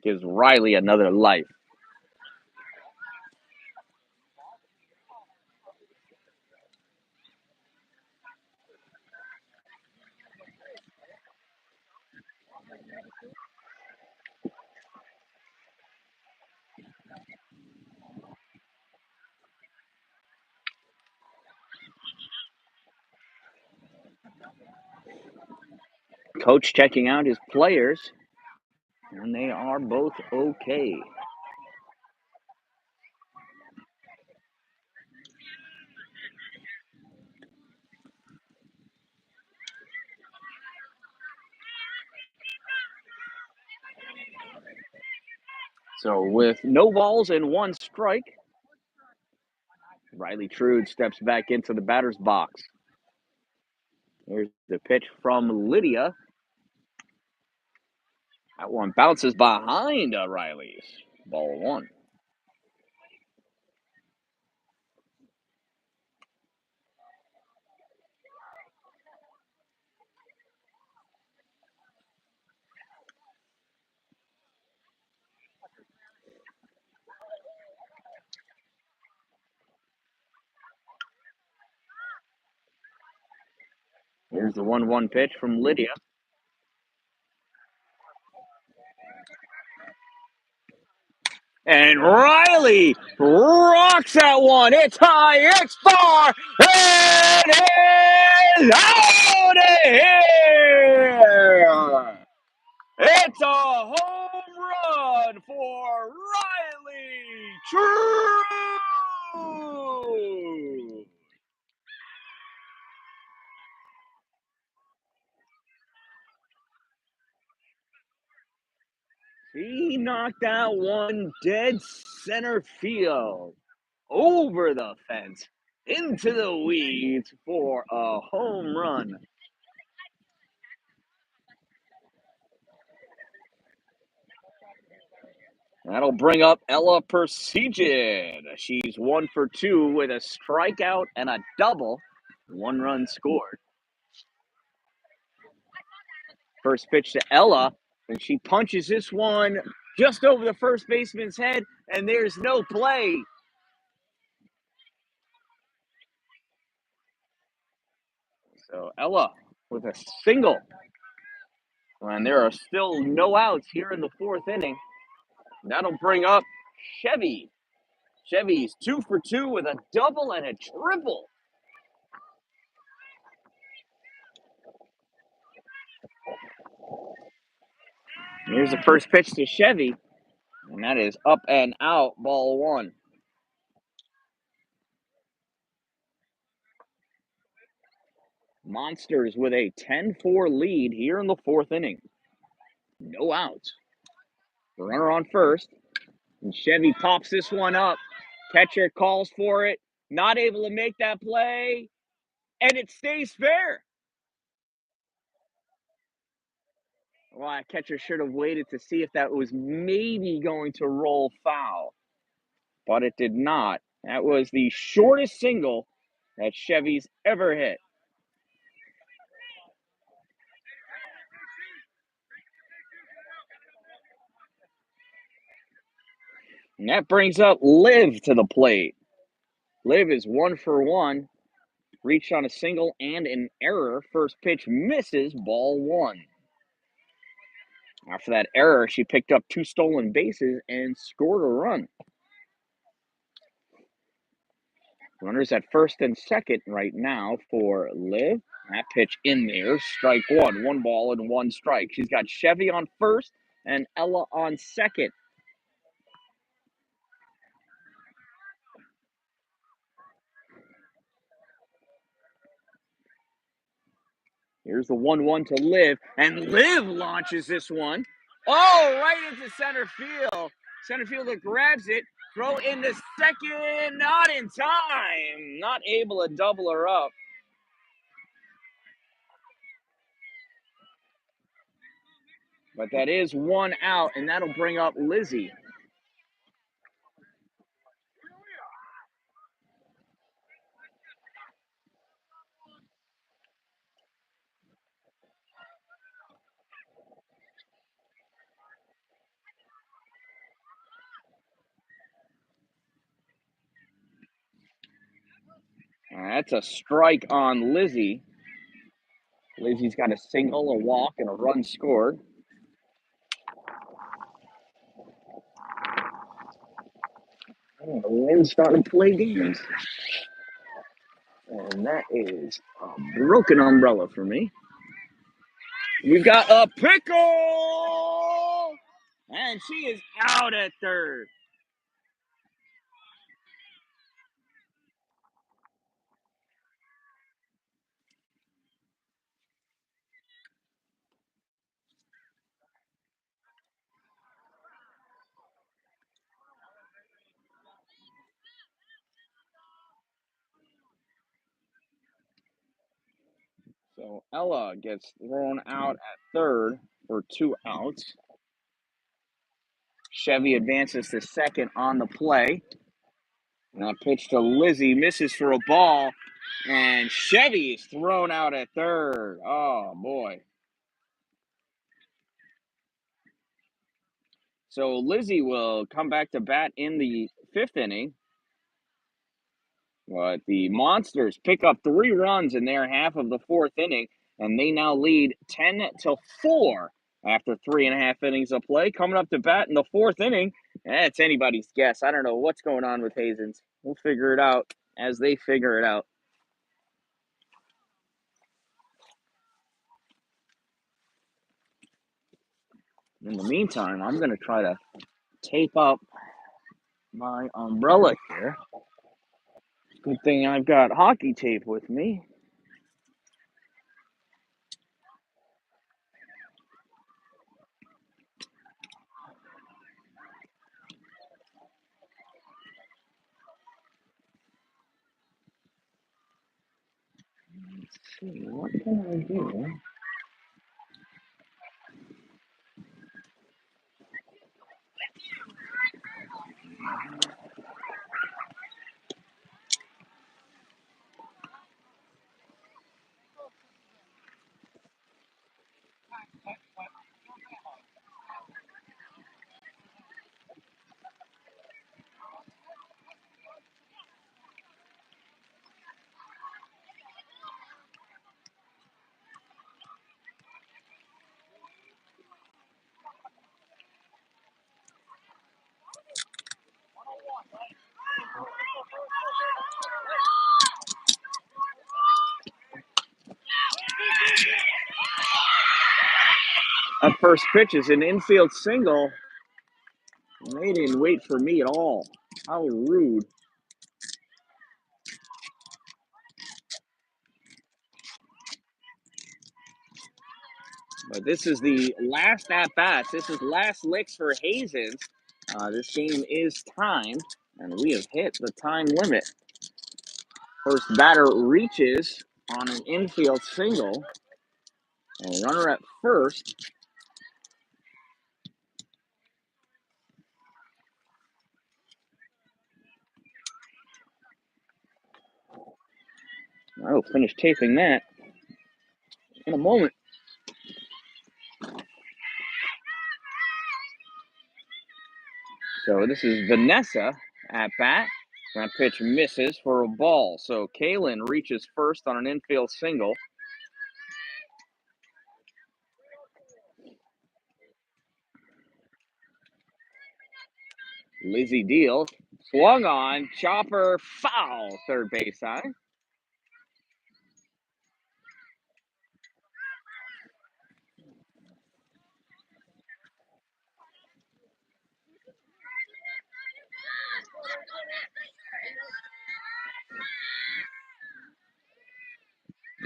Gives Riley another life. Coach checking out his players, and they are both okay. So with no balls and one strike, Riley Trude steps back into the batter's box. Here's the pitch from Lydia. That one bounces behind Riley's. Ball one. Here's the 1-1 pitch from Lydia. And And Riley rocks that one. It's high, it's far, and it's out of here. It's a home run for Riley True. He knocked that one dead center field, over the fence, into the weeds for a home run. That'll bring up Ella Persegid. She's 1 for 2 with a strikeout and a double. 1 run scored. First pitch to Ella, and she punches this one just over the first baseman's head, and there's no play. So Ella with a single. And there are still no outs here in the 4th inning. That'll bring up Chevy. Chevy's 2 for 2 with a double and a triple. Here's the first pitch to Chevy, and that is up and out, ball 1. Monsters with a 10-4 lead here in the 4th inning. No outs. Runner on first, and Chevy pops this one up. Catcher calls for it, not able to make that play, and it stays fair. Well, that catcher should have waited to see if that was maybe going to roll foul, but it did not. That was the shortest single that Chevy's ever hit. And that brings up Liv to the plate. Liv is 1 for 1. Reached on a single and an error. First pitch misses, ball 1. After that error, she picked up 2 stolen bases and scored a run. Runners at first and second right now for Liv. That pitch in there, strike 1. 1 ball and 1 strike. She's got Chevy on first and Ella on second. Here's the 1-1 to Liv, and Liv launches this one. Oh, right into center field. Center fielder grabs it, throw into second, not in time. Not able to double her up. But that is 1 out, and that'll bring up Lizzie. That's a strike on Lizzie. Lizzie's got a single, a walk, and a run scored. Oh, the wind's starting to play games. And that is a broken umbrella for me. We've got a pickle! And she is out at third. So Ella gets thrown out at third for 2 outs. Chevy advances to second on the play. And that pitch to Lizzie misses for a ball. And Chevy is thrown out at third. Oh, boy. So Lizzie will come back to bat in the 5th inning. But the Monsters pick up 3 runs in their half of the 4th inning, and they now lead 10-4 after 3.5 innings of play. Coming up to bat in the 4th inning It's anybody's guess. I don't know what's going on with Hazen's. We'll figure it out as they figure it out. In the meantime, I'm going to try to tape up my umbrella here. Good thing I've got hockey tape with me. Let's see, what can I do? That first pitch is an infield single. They didn't wait for me at all. How rude. But this is the last at-bats. This is last licks for Hazen. This game is timed, and we have hit the time limit. First batter reaches on an infield single. A runner at first. I will finish taping that in a moment. So this is Vanessa at bat. That pitch misses for a ball. So Kaylin reaches first on an infield single. Lizzie Deal swung on, chopper foul, third base side.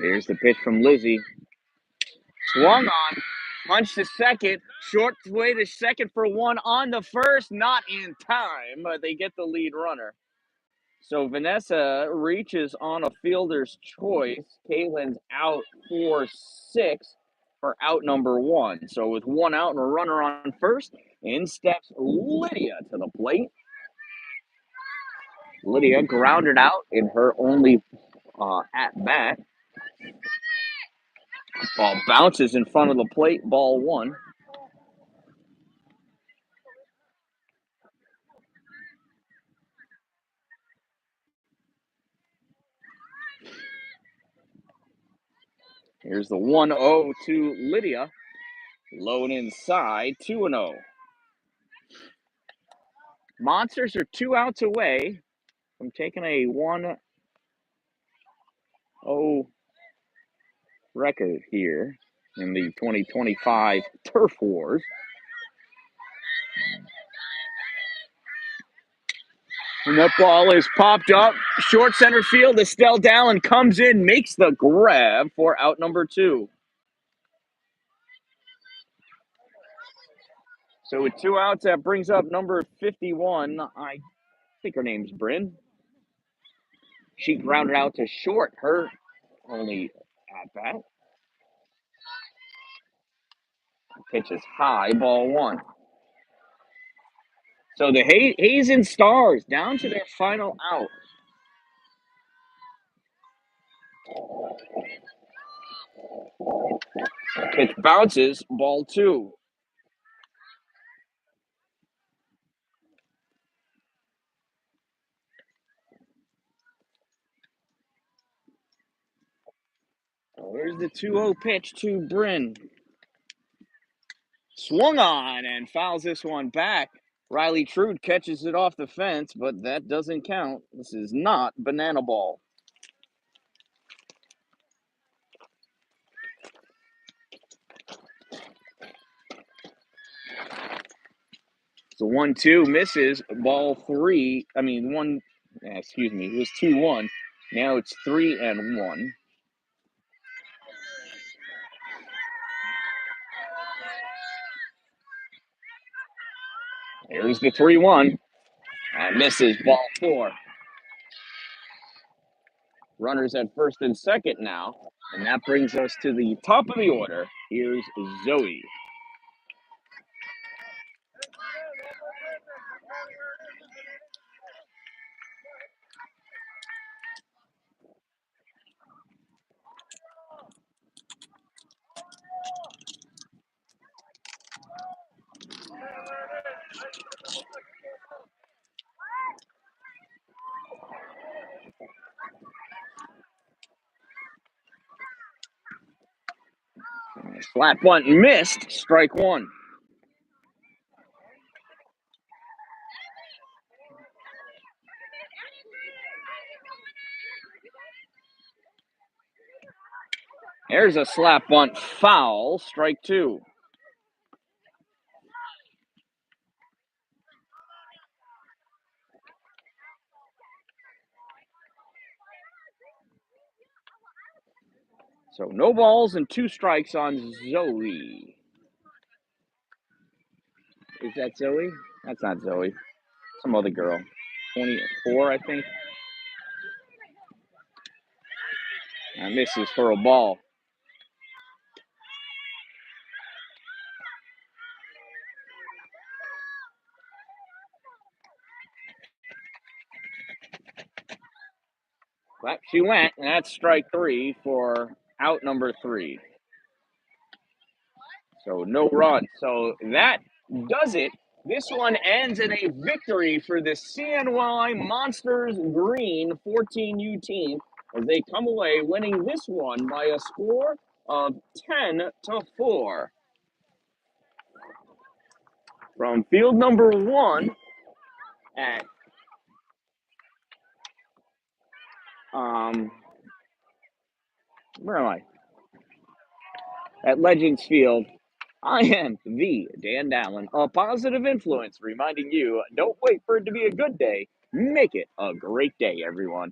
Here's the pitch from Lizzie. Swung on, punch to second, short way to second for one on the first, not in time, but they get the lead runner. So Vanessa reaches on a fielder's choice. Kaylin's out 4-6 for out number one. So with one out and a runner on first, in steps Lydia to the plate. Lydia grounded out in her only at-bat. Ball bounces in front of the plate, ball one. Here's the 1-0 to Lydia. Low and inside, 2-0. Monsters are 2 outs away from taking a 1-0 record here in the 2025 Turf Wars. And that ball is popped up. Short center field. Dan-Dalin comes in, makes the grab for out number two. So with 2 outs, that brings up number 51. I think her name's Bryn. She grounded out to short, her only at-bat. Pitch is high, ball one. So the Hazen Stars down to their final out. Pitch bounces, ball two. There's the 2-0 pitch to Bryn. Swung on and fouls this one back. Riley Trude catches it off the fence, but that doesn't count. This is not banana ball. So 1-2 misses. Ball 3. I mean, excuse me. It was 2-1. Now it's 3-1. Here's the 3-1. That misses. Ball 4. Runners at first and second now. And that brings us to the top of the order. Here's Zoe. Flat bunt missed. Strike 1. There's a slap bunt foul. Strike 2. So no balls and 2 strikes on Zoe. Is that Zoe? That's not Zoe. Some other girl. 24, I think. That misses for a ball. But she went, and that's strike 3 for out number 3. So no run. So that does it. This one ends in a victory for the CNY Monsters Green 14U team as they come away winning this one by a score of 10-4. From field number 1 at where am I? At Legends Field. I am the Dan-Dalin, a positive influence, reminding you, don't wait for it to be a good day. Make it a great day, everyone.